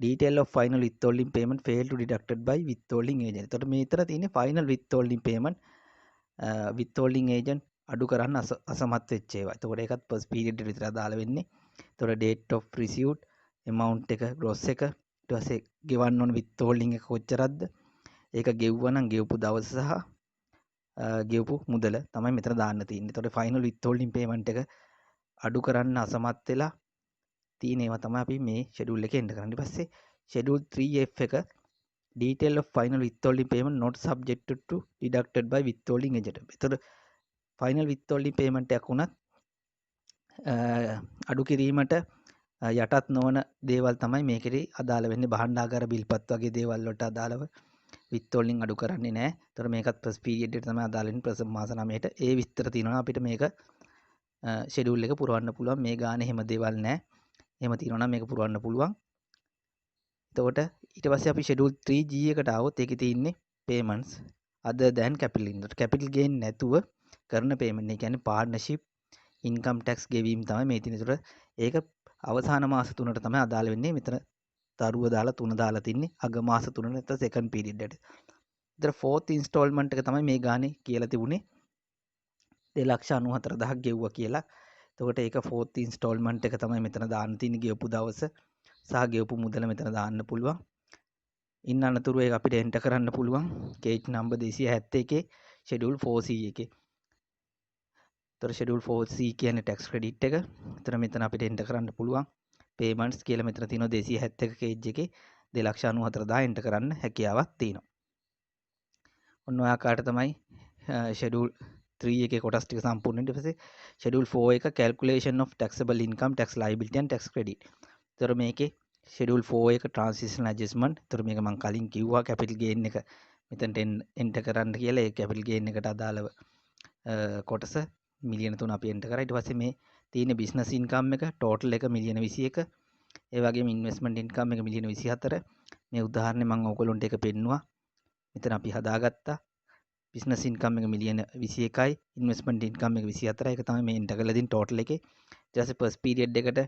detail of final withholding payment failed to deducted by withholding agent. එතකොට මේ විතර තියෙන්නේ final withholding payment withholding agent අඩු කරන්න අසමත් වෙච්ච ඒවා. එතකොට ඒකත් first period එකට විතර අදාළ වෙන්නේ. එතකොට date of receipt amount එක gross එක ඊට පස්සේ ගෙවන්න ඕන withholding එක කොච්චරක්ද? ඒක ගෙවුවා නම් ගෙවපු දවස සහ ගෙවපු මුදල තමයි මෙතන දාන්න තියෙන්නේ. එතකොට final withholding payment එක අඩු කරන්න අසමත් වෙලා තියෙන ඒවා තමයි අපි මේ schedule එකේ එන්ටර් කරන්න. ඊට පස්සේ schedule 3F එක detail of final withholding payment not subjected to deducted by withholding agent. එතකොට final withholding payment එකක් උනත් අඩු කිරීමට යටත් නොවන දේවල් තමයි මේකේ අදාළ වෙන්නේ. භාණ්ඩාගාර බිල්පත් වගේ දේවල් වලට අදාළව withholding අඩු කරන්නේ නැහැ. ඒතර මේකත් first period එකට තමයි අදාළ වෙන්නේ ප්‍රථම මාස 9ට. ඒ විස්තර තියෙනවා අපිට මේක schedule එක පුරවන්න පුළුවන්. මේ ගානේ එහෙම දේවල් නැහැ. එහෙම තියෙනවා නම් මේක පුරවන්න පුළුවන්. එතකොට ඊට පස්සේ අපි schedule 3G එකට ආවොත් ඒකේ තියෙන්නේ payments other than capital gain. capital gain නැතුව කරන payment. ඒ කියන්නේ partnership income tax ගෙවීම තමයි මේ තියෙන. ඒතර ඒක අවසාන මාස 3ට තමයි අදාළ වෙන්නේ. මෙතන දරුව දාලා 3 දාලා තින්නේ අග මාස 3 නැත්නම් second period එකට. ඒතර fourth installment එක තමයි මේ ගානේ කියලා තිබුණේ 2,94,000ක් ගෙව්වා කියලා. එතකොට ඒක fourth installment එක තමයි මෙතන දාන්න තියෙන්නේ ගෙවපු දවස සහ ගෙවපු මුදල මෙතන දාන්න පුළුවන්. ඉන්න අනතුරු ඒක අපිට එන්ටර් කරන්න පුළුවන් case number 271 schedule 4C එකේ. එතකොට schedule 4C කියන්නේ tax credit එක. එතන මෙතන අපිට එන්ටර් කරන්න පුළුවන් payments කියලා මෙතන තියෙනවා 271 case එකේ 2,94,000 එන්ටර් කරන්න හැකියාවක් තියෙනවා. ඔන්න ඔය ආකාරයට තමයි schedule 3 එකේ කොටස් ටික සම්පූර්ණ ඊට පස්සේ schedule 4 එක calculation of taxable income, tax liability and tax credit. ඒතර මේකේ schedule 4 එක transition adjustment. ඒතර මේක මම කලින් කිව්වා capital gain එක මෙතනට enter කරන්න කියලා. ඒ capital gain එකට අදාළව කොටස මිලියන 3 අපි enter කරා. ඊට පස්සේ මේ තියෙන business income එක total එක මිලියන 21. ඒ වගේම investment income එක මිලියන 24. මේ උදාහරණේ මම ඔයගොල්ලන්ට ඒක පෙන්නුවා. මෙතන අපි හදාගත්තා. business income එක මිලියන 21යි, investment income එක 24යි. ඒක තමයි මේ enter කරලා තියෙන total එකේ. ඊට පස්සේ first period එකට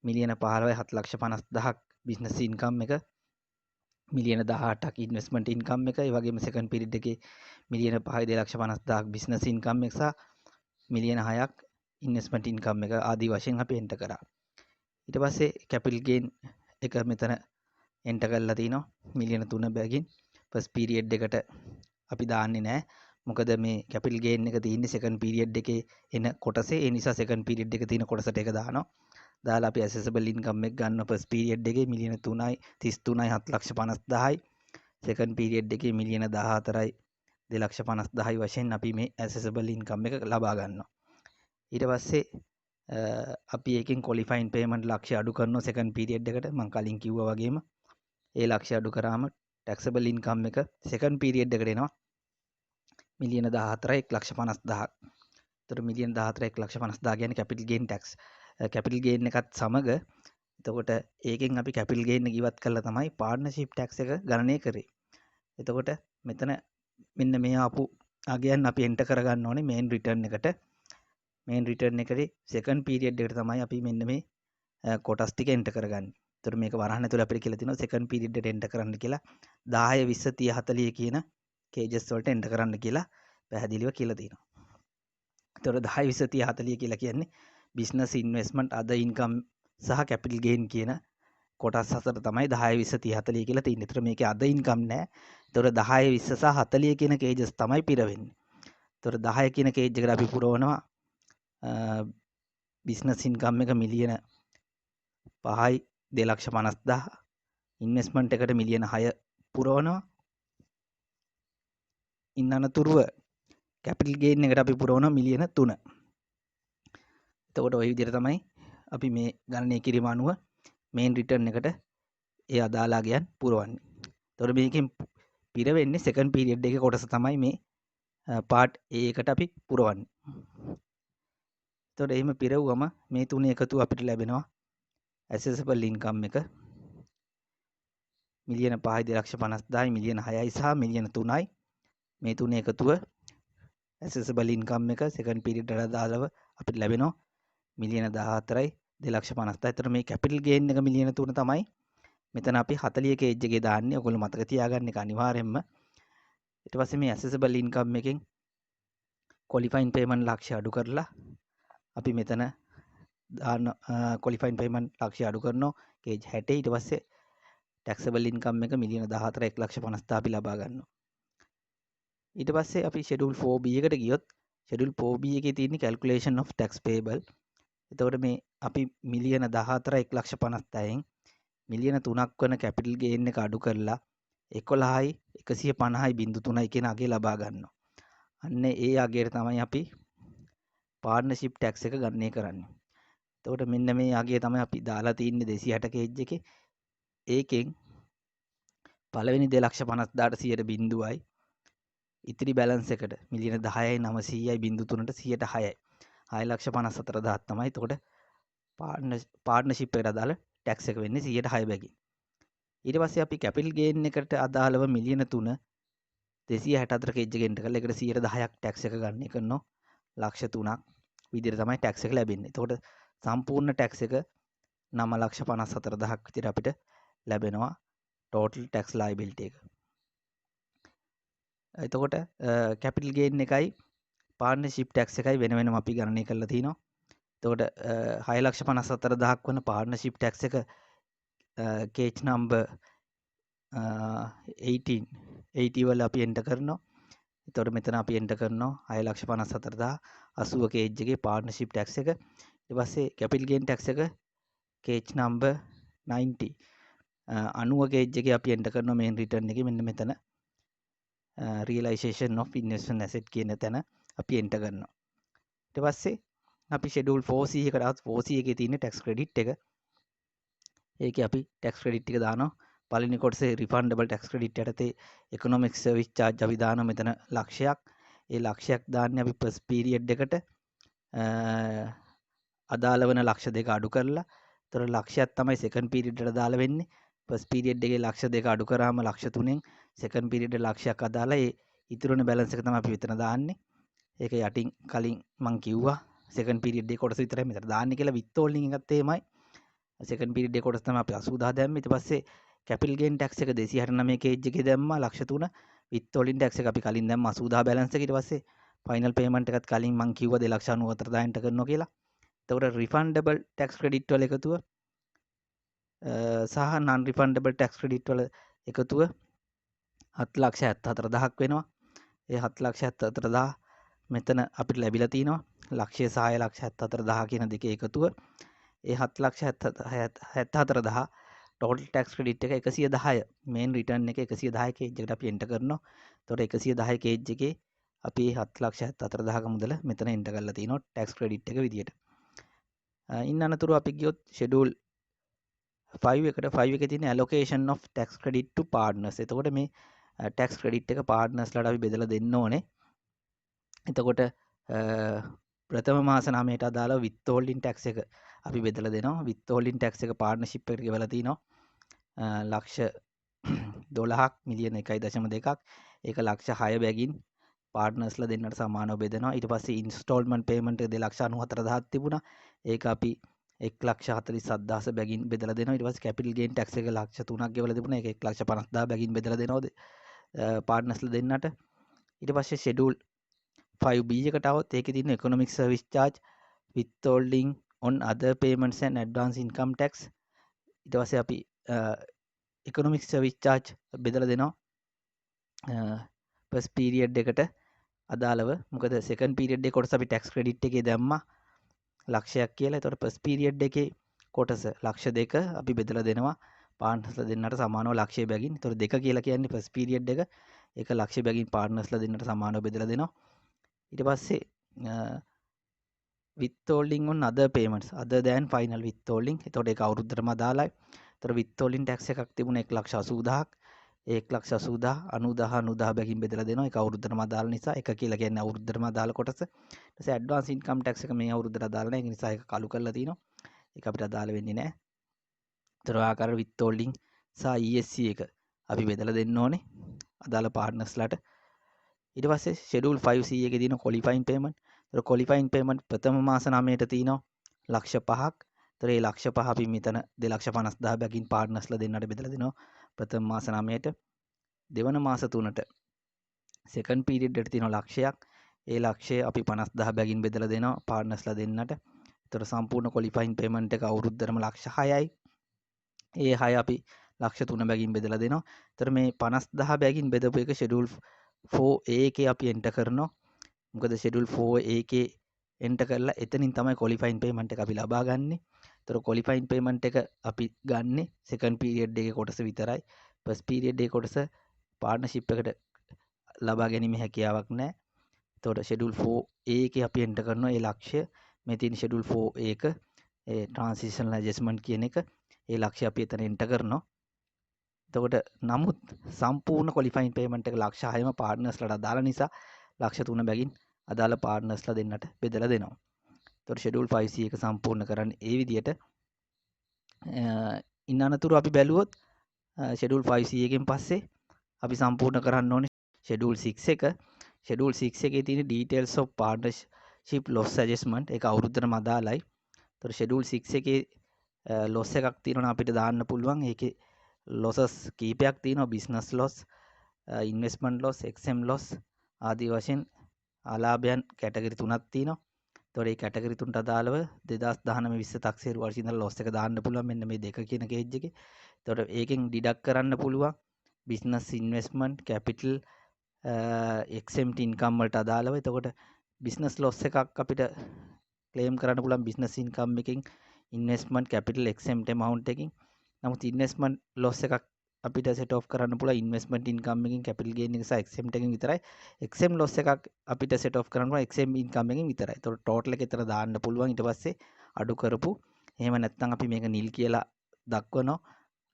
මිලියන 15යි 7,50,000ක් business income එක, මිලියන 18ක් investment income එක, ඒ වගේම second period එකේ මිලියන 5යි 2,50,000ක් business income එක සහ මිලියන 6ක් investment income එක ආදී වශයෙන් අපි enter කරා. ඊට පස්සේ capital gain එක මෙතන enter කරලා තිනවා මිලියන 3 බැගින් first period එකට අපි දාන්නේ නැහැ. මොකද මේ capital gain එක තියෙන්නේ second period එකේ එන කොටසේ. ඒ නිසා second period එකේ තියෙන කොටසට ඒක දානවා. දාලා අපි assessable income එක ගන්න first period එකේ මිලියන 3යි 33යි 7,50,000යි. second period එකේ මිලියන 14යි 2,50,000යි වශයෙන් අපි මේ assessable income එක ලබා ගන්නවා. ඊට පස්සේ අපි එකෙන් qualifying payment ලක්ෂ්‍ය අඩු කරනවා second period එකට. මම කලින් කිව්වා වගේම ඒ ලක්ෂ්‍ය අඩු කරාම taxable income එක second period එකට එනවා මිලියන 14යි 1,50,000ක්. ඒතර මිලියන 14යි 1,50,000 කියන්නේ capital gain tax. capital gain එකත් සමග එතකොට ඒකෙන් අපි capital gain එක ඉවත් කරලා තමයි partnership tax එක ගණනය කරේ. එතකොට මෙතන මෙන්න මේ ආපු අගයන් අපි enter කරගන්න ඕනේ main return එකට. main return එකේ second period එකට තමයි අපි මෙන්න මේ කොටස් ටික enter කරගන්නේ. එතකොට මේක වරහන් ඇතුළේ අපිට කියලා තියෙනවා second period එකට enter කරන්න කියලා 10 20 30 40 කියන cages වලට enter කරන්න කියලා පැහැදිලිව කියලා තියෙනවා. එතකොට 10 20 30 40 කියලා කියන්නේ business investment other income සහ capital gain කියන කොටස් හතර තමයි 10 20 30 40 කියලා තියෙන්නේ. ඒතර මේකේ other income නැහැ. ඒතර 10 20 සහ 40 කියන cages තමයි පිරවෙන්නේ. ඒතර 10 කියන cage එකට අපි පුරවනවා business income එක මිලියන 5යි 2,50,000 ඉන්වෙස්ට්මන්ට් එකට මිලියන 6 පුරවනවා. ඉන් අනතුරුව කැපිටල් ගේන් එකට අපි පුරවනවා මිලියන 3. එතකොට ওই විදිහට තමයි අපි මේ ගණනය කිරීම අනුව මේන් රිටර්න් එකට ඒ අදාළ අගයන් පුරවන්නේ. එතකොට මේකෙන් පිර වෙන්නේ සෙකන්ඩ් පීරියඩ් එකේ කොටස තමයි මේ පාර්ට් A එකට අපි පුරවන්නේ. එතකොට එහෙම පිරවුවම මේ තුනේ එකතු අපිට ලැබෙනවා assessable income එක මිලියන 5,250,000යි මිලියන 6යි සහ මිලියන 3යි. මේ තුනේ එකතුව assessable income එක second period එකට අදාළව අපිට ලැබෙනවා මිලියන 14යි 2,50,000. එතකොට මේ capital gain එක මිලියන 3 තමයි මෙතන අපි 40 කේජ් එකේ දාන්නේ. ඔයගොල්ලෝ මතක තියාගන්න එක අනිවාර්යෙන්ම. ඊට පස්සේ මේ assessable income එකෙන් qualifying payment ලක්ෂ්‍ය අඩු කරලා අපි මෙතන දාන qualifying payment ලක්ෂ්‍ය අඩු කරනවා කේජ් 60. ඊට පස්සේ taxable income එක මිලියන 14 1,50,000 අපි ලබා ගන්නවා. ඊට පස්සේ අපි schedule 4B එකට ගියොත් schedule 4B එකේ තියෙන calculation of tax payable. එතකොට මේ අපි මිලියන 14 1,50,000න් මිලියන 3ක් වන capital gain එක අඩු කරලා 11යි 150යි බිංදු 3යි කියන අගය ලබා ගන්නවා. අන්න ඒ අගයට තමයි අපි partnership tax එක ගණනය කරන්නේ. එතකොට මෙන්න මේ අගය තමයි අපි දාලා තින්නේ 260 කේජ් එකේ. ඒකෙන් පළවෙනි 2,50,000ට 100.0යි. ඉතිරි බැලන්ස් එකට මිලියන 10යි 900යි බිංදු 3ට 106යි 6,54,000 තමයි. එතකොට පාර්ට්නර්ෂිප් එකට අදාළ ටැක්ස් එක වෙන්නේ 106 බැගින්. ඊට පස්සේ අපි කැපිටල් ගේන් එකට අදාළව මිලියන 3 264 කේජ් එකෙන් කරලා ඒකට 110ක් ටැක්ස් එක ගන්න කරනවා ලක්ෂ 3ක් විදිහට තමයි ටැක්ස් එක ලැබෙන්නේ. එතකොට සම්පූර්ණ ටැක්ස් එක 9,54,000ක් විතර අපිට ලැබෙනවා total tax liability එක. එතකොට කැපිටල් ගේන් එකයි පාර්ට්නර්ෂිප් ටැක්ස් එකයි වෙන වෙනම අපි ගණනය කරලා තිනවා. එතකොට 6,54,000ක් වන පාර්ට්නර්ෂිප් ටැක්ස් එක කේජ් නම්බර් 80 වල අපි එන්ටර් කරනවා. එතකොට මෙතන අපි එන්ටර් කරනවා 6,54,000 80 කේජ් එකේ පාර්ට්නර්ෂිප් ටැක්ස් එක. ඊට පස්සේ කැපිටල් ගේන් ටැක්ස් එක කේජ් නම්බර් 90 90 කේජ් එකේ අපි එන්ටර් කරනවා මේන් රිටර්න් එකේ මෙන්න මෙතන realization of investment asset කියන තැන අපි එන්ටර් කරනවා. ඊට පස්සේ අපි schedule 4C එකට આવත් 4C එකේ තියෙන tax credit එක. ඒකේ අපි tax credit ටික දානවා. පළවෙනි කොටසේ refundable tax credit යටතේ economic service charge අපි දානවා මෙතන ලක්ෂයක්. ඒ ලක්ෂයක් දාන්නේ අපි first period එකට අදාළ වෙන ලක්ෂ දෙක අඩු කරලා. ඒතර ලක්ෂයක් තමයි second period එකට දාලා වෙන්නේ. first period එකේ ලක්ෂ දෙක අඩු කරාම ලක්ෂ 3න් second period ලක්ෂයක් අදාලා ඒ ඉතුරු වෙන balance එක තමයි අපි මෙතන දාන්නේ. ඒක යටින් කලින් මම කිව්වා second period එකේ කොටස විතරයි මෙතන දාන්නේ කියලා withholding එකත් එහෙමයි. second period එකේ කොටස තමයි අපි 80000 දැම්මේ. ඊට පස්සේ capital gain tax එක 269 කේජ් එකේ දැම්මා ලක්ෂ 3. withholding tax එක අපි කලින් දැම්මා 80000 balance එක. ඊට පස්සේ final payment එකත් කලින් මම කිව්වා 2,94,000 ට කරනවා කියලා. එතකොට refundable tax credit වල එකතුව සහ non refundable tax credit වල එකතුව 7,74,000ක් වෙනවා. ඒ 7,74,000 මෙතන අපිට ලැබිලා තිනවා ලක්ෂය සහ 6,74,000 කියන දෙකේ එකතුව. ඒ 7,74,000 total tax credit එක 110 main return එක 110 කේජ් එකට අපි එන්ටර් කරනවා. එතකොට 110 කේජ් එකේ අපි 7,74,000ක මුදල මෙතන එන්ටර් කරලා තිනවා tax credit එක විදියට. ඉන්න අනතුරු අපි ගියොත් schedule 5 එකට 5 එකේ තියෙන allocation of tax credit to partners. එතකොට මේ tax credit එක partners ලාට අපි බෙදලා දෙන්න ඕනේ. එතකොට ප්‍රථම මාස 9ට අදාළව withholding tax එක අපි බෙදලා දෙනවා. withholding tax එක partnership එකට ගෙවලා තිනවා ලක්ෂ 12ක් මිලියන 1.2ක්. ඒක ලක්ෂ 6 බැගින් partnersලා දෙන්නට සමානව බෙදනවා. ඊට පස්සේ installment payment එක 2,94,000ක් තිබුණා. ඒක අපි 1,47,000 බැගින් බෙදලා දෙනවා. ඊට පස්සේ capital gain tax එක ලක්ෂ 3ක් ගෙවලා තිබුණා. ඒක 1,50,000 බැගින් බෙදලා දෙනවද partnersලා දෙන්නට. ඊට පස්සේ schedule 5B එකට આવොත් ඒකේ තියෙන economic service charge withholding on other payments and advance income tax. ඊට පස්සේ අපි economic service charge බෙදලා දෙනවා first period එකට අදාළව. මොකද second period එකේ කොටස අපි tax credit එකේ දැම්මා ලක්ෂයක් කියලා. ඒතකොට first period එකේ කොටස ලක්ෂ 2 අපි බෙදලා දෙනවා පාර්ට්නර්ස්ලා දෙන්නට සමානව ලක්ෂය බැගින්. ඒතකොට 2 කියලා කියන්නේ ෆස්ට් පීරියඩ් එක. ඒක ලක්ෂය බැගින් පාර්ට්නර්ස්ලා දෙන්නට සමානව බෙදලා දෙනවා. ඊට පස්සේ withholding on other payments other than final withholding. එතකොට ඒක අවුරුද්දටම අදාළයි. ඒතකොට withholding tax එකක් තිබුණා 1,80,000ක්. ඒ 1,80,000 90,000 බැගින් බෙදලා දෙනවා. ඒක අවුරුද්දටම අදාළ නිසා 1 කියලා කියන්නේ අවුරුද්දටම අදාළ කොටස. ඊට පස්සේ advance income tax එක මේ අවුරුද්දට අදාළ නැහැ. ඒ නිසා ඒක කළු කරලා තිනවා. ඒක අපිට අදාළ වෙන්නේ නැහැ. ඒතර ආකාර withholding සහ ESC එක අපි බෙදලා දෙන්න ඕනේ අදාළ පාර්ට්නර්ස්ලාට. ඊට පස්සේ schedule 5C එකේ තියෙන qualifying payment. ඒතර qualifying payment ප්‍රථම මාස 9ට තියෙනවා ලක්ෂ 5ක්. ඒතර මේ ලක්ෂ 5 අපි මෙතන 2,50,000 බැගින් පාර්ට්නර්ස්ලා දෙන්නට බෙදලා දෙනවා ප්‍රථම මාස 9ට. දෙවන මාස 3ට second period එකට තියෙනවා ලක්ෂයක්. ඒ ලක්ෂය අපි 50,000 බැගින් බෙදලා දෙනවා පාර්ට්නර්ස්ලා දෙන්නට. ඒතර සම්පූර්ණ qualifying payment එක අවුරුද්දටම ලක්ෂ 6යි. ඒ 6 අපි ලක්ෂ 3 බැගින් බෙදලා දෙනවා. ඒතර මේ 50,000 බැගින් බෙදපු එක schedule 4A එකේ අපි enter කරනවා. මොකද schedule 4A එකේ enter කරලා එතනින් තමයි qualifying payment එක අපි ලබා ගන්නෙ. ඒතර qualifying payment එක අපි ගන්නෙ second period එකේ කොටස විතරයි. first period එකේ කොටස partnership එකට ලබා ගැනීම හැකියාවක් නැහැ. එතකොට schedule 4A එකේ අපි enter කරනවා ඒ ලක්ෂ්‍ය. මේ තියෙන schedule 4A එක ඒ transitional adjustment කියන එක ඒ ලක්ෂ්‍ය අපි එතන enter කරනවා. එතකොට නමුත් සම්පූර්ණ qualifying payment එක ලක්ෂ 6ම partnersලාට අදාළ නිසා ලක්ෂ 3 බැගින් අදාළ partnersලා දෙන්නට බෙදලා දෙනවා. එතකොට schedule 5C එක සම්පූර්ණ කරන්නේ ඒ විදිහට. ඉන්න අනතුරු අපි බැලුවොත් schedule 5C එකෙන් පස්සේ අපි සම්පූර්ණ කරන්න ඕනේ schedule 6 එක. schedule 6 එකේ තියෙන details of partnership loss adjustment ඒක අවුරුද්දටම අදාළයි. එතකොට schedule 6 එකේ loss එකක් තියෙනවා අපිට දාන්න පුළුවන්. ඒකේ losses කීපයක් තියෙනවා. business loss, investment loss, XM loss ආදී වශයෙන් ආලාභයන් කැටගරි 3ක් තියෙනවා. එතකොට මේ කැටගරි 3ට අදාළව 2019-20 taxation වර්ෂයේ ඉඳලා loss එක දාන්න පුළුවන් මෙන්න මේ දෙක කියන කේජ් එකේ. එතකොට ඒකෙන් deduct කරන්න පුළුවන් business investment capital exempt income වලට අදාළව. එතකොට business loss එකක් අපිට claim කරන්න පුළුවන් business income එකකින් investment capital exempt amount එකකින්. නමුත් investment loss එකක් අපිට set off කරන්න පුළුවන් investment income එකකින් capital gain එක සහ exempt එකකින් විතරයි. exempt loss එකක් අපිට set off කරන්න පුළුවන් exempt income එකකින් විතරයි. ඒතකොට total එක එතන දාන්න පුළුවන්. ඊට පස්සේ අඩු කරපු එහෙම නැත්නම් අපි මේක නිල් කියලා දක්වනවා.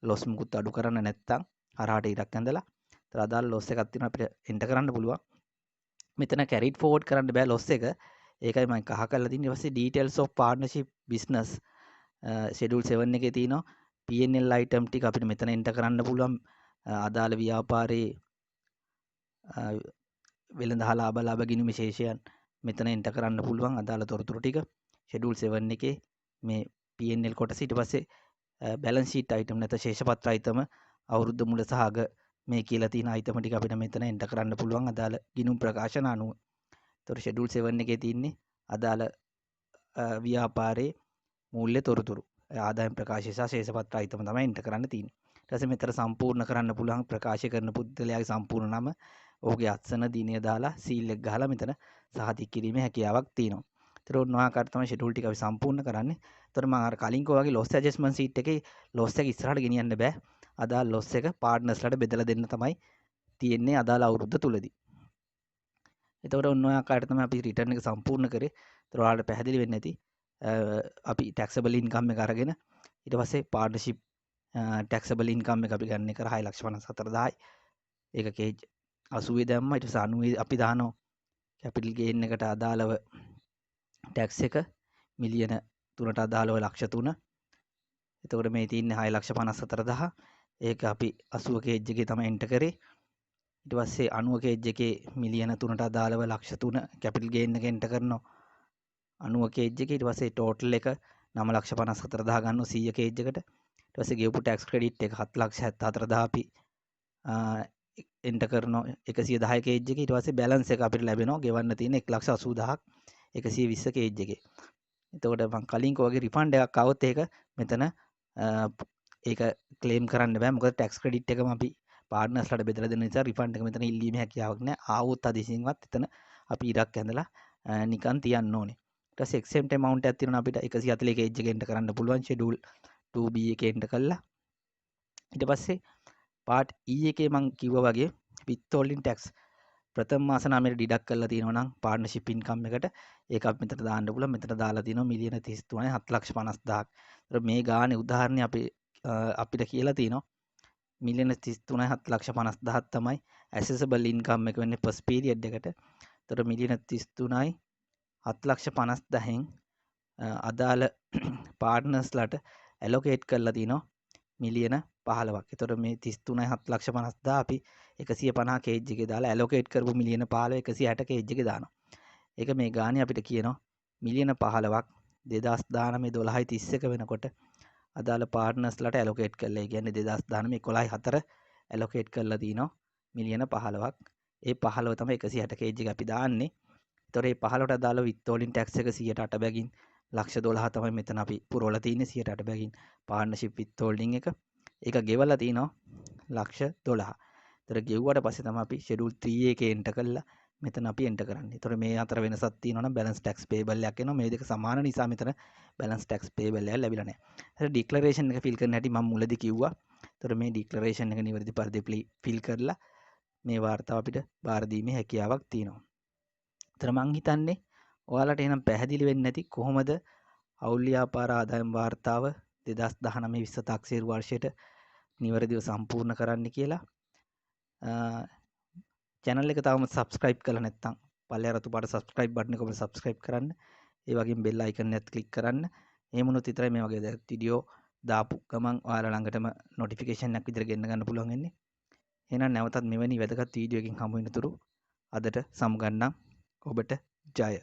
loss මුකුත් අඩු කරන්න නැත්නම් හරහාට ඉරක් ඇඳලා. ඒතර අදාළ loss එකක් තියෙනවා අපිට enter කරන්න පුළුවන්. මෙතන carried forward කරන්න බෑ loss එක. ඒකයි මම කහ කරලා තින්නේ. ඊට පස්සේ details of partnership business schedule 7 එකේ තියෙනවා P&L item ටික අපිට මෙතන enter කරන්න පුළුවන්. අදාළ ව්‍යාපාරයේ වෙළඳ ලාභ ලාභ ගිණුම් විශේෂයන් මෙතන enter කරන්න පුළුවන් අදාළ තොරතුරු ටික schedule 7 එකේ මේ P&L කොටස. ඊට පස්සේ balance sheet item නැත්නම් ශේෂපත්‍ර item අවුරුද්ද මුල සහ අග මේ කියලා තියෙන item ටික අපිට මෙතන enter කරන්න පුළුවන් අදාළ ගිණුම් ප්‍රකාශන අනුව. ඒතකොට schedule 7 එකේ තියෙන්නේ අදාළ ව්‍යාපාරයේ මූල්‍ය තොරතුරු ආදායම් ප්‍රකාශය සහ ශේෂපත්‍ර item තමයි enter කරන්න තියෙන්නේ. ඊට පස්සේ මෙතන සම්පූර්ණ කරන්න පුළුවන් ප්‍රකාශ කරන පුද්ගලයාගේ සම්පූර්ණ නම, ඔහුගේ අත්සන දිනය දාලා සීල් එක ගහලා මෙතන සහතික කිරීමේ හැකියාවක් තියෙනවා. ඒතර ඔන්න ආකාරයට තමයි schedule ටික අපි සම්පූර්ණ කරන්නේ. ඒතර මම අර කලින් කෝ වගේ loss adjustment sheet එකේ loss එක ඉස්සරහට ගෙනියන්න බෑ. අදාළ loss එක partnersලාට බෙදලා දෙන්න තමයි තියෙන්නේ අදාළ අවුරුද්ද තුලදී. එතකොට ඔන්න ඔය ආකාරයට තමයි අපි return එක සම්පූර්ණ කරේ. ඒතර ඔයාලට පැහැදිලි වෙන්නේ නැති අපි taxable income එක අරගෙන ඊට පස්සේ partnership taxable income එක අපි ගන්න එක 6,54,000යි. ඒක කේජ් 80 දැම්මා. ඊට පස්සේ 90 අපි දානවා capital gain එකට අදාළව tax එක මිලියන 3ට අදාළව ලක්ෂ 3. එතකොට මේ තියෙන්නේ 6,54,000. ඒක අපි 80 කේජ් එකේ තමයි enter කරේ. ඊට පස්සේ 90 කේජ් එකේ මිලියන 3ට අදාළව ලක්ෂ 3 capital gain එක enter කරනවා. 90 කේජ් එකේ ඊට පස්සේ total එක 9,54,000 ගන්නවා 100 කේජ් එකට. ඊට පස්සේ ගෙවපු tax credit එක 7,74,000 අපි enter කරනවා 110 කේජ් එකේ. ඊට පස්සේ balance එක අපිට ලැබෙනවා ගෙවන්න තියෙන 1,80,000ක් 120 කේජ් එකේ. එතකොට මම කලින් කෝගේ refund එකක් આવොත් ඒක මෙතන ඒක claim කරන්න බෑ. මොකද tax credit එකම අපි partnersලාට බෙදලා දෙන නිසා refund එක මෙතන ඉල්ලීමේ හැකියාවක් නැහැ. ආවොත් අදිසින්වත් එතන අපි ඉරක් ඇඳලා නිකන් තියන්න ඕනේ. ඊට පස්සේ exempt amount එකක් තියෙනවා අපිට 140 එක edge එක enter කරන්න පුළුවන් schedule 2B එකේ enter කළා. ඊට පස්සේ part E එකේ මම කිව්වා වගේ withholding tax ප්‍රථම මාස නාමයට ඩිඩක්ට් කරලා තියෙනවා නම් පාර්ට්නර්ෂිප් ඉන්කම් එකට ඒක අපි මෙතන දාන්න පුළුවන්. මෙතන දාලා තියෙනවා මිලියන 33යි 7,50,000ක්. ඒතර මේ ගානේ උදාහරණේ අපිට කියලා තියෙනවා මිලියන 33යි 7,50,000ක් තමයි accessible income එක වෙන්නේ first period එකට. ඒතර මිලියන 33යි 7,50,000න් අදාළ පාර්ට්නර්ස්ලාට allocate කරලා තිනවා මිලියන 15ක්. එතකොට මේ 33යි 7,50,000 අපි 150 කේජ් එකේ දාලා allocate කරපු මිලියන 15 160 කේජ් එකේ දානවා. ඒක මේ ගානේ අපිට කියනවා මිලියන 15ක් 2019 12යි 31 වෙනකොට අදාළ පාර්ට්නර්ස්ලාට allocate කරලා. ඒ කියන්නේ 2019 11යි 4 allocate කරලා තිනවා මිලියන 15ක්. ඒ 15 තමයි 160 කේජ් එක අපි දාන්නේ. ඒතකොට මේ 15ට අදාළ withholding tax එක 108 බැගින් ලක්ෂ 12 තමයි මෙතන අපි පුරවලා තියෙන්නේ 108 බැගින් partnership withholding එක. ඒක ගෙවලා තිනවා ලක්ෂ 12. ඒතර ගෙවුවට පස්සේ තමයි අපි schedule 3 එකේ enter කළා මෙතන අපි enter කරන්නේ. ඒතර මේ අතර වෙනසක් තියෙනවා නම් balance tax payable එකක් එනවා. මේ දෙක සමාන නිසා මෙතන balance tax payable එකක් ලැබිලා නැහැ. ඒතර declaration එක fill කරන්න හැටි මම මුලදී කිව්වා. ඒතර මේ declaration එක නිවැරදි පරිදි fill කරලා මේ වාර්තාව අපිට බාර දීමේ හැකියාවක් තියෙනවා. ඒතර මං හිතන්නේ ඔයාලට එහෙනම් පැහැදිලි වෙන්නේ නැති කොහොමද අවුල් ව්‍යාපාර ආදායම් වාර්තාව 2019-20 තාක්ෂේරු වර්ෂයට නිවැරදිව සම්පූර්ණ කරන්න කියලා. channel එක තවම subscribe කරලා නැත්නම් පල්ලෙහා රතු පාට subscribe button එක ඔබලා subscribe කරන්න. ඒ වගේම bell icon එකත් click කරන්න. එහෙම වුණොත් විතරයි මේ වගේ වීඩියෝ දාපු ගමන් ඔයාලා ළඟටම notification එකක් විතර ගෙන්න ගන්න පුළුවන් වෙන්නේ. එහෙනම් නැවතත් මෙවැනි වැදගත් වීඩියෝ එකකින් හමු වෙනතුරු අදට සමුගන්නම්. ඔබට ජය.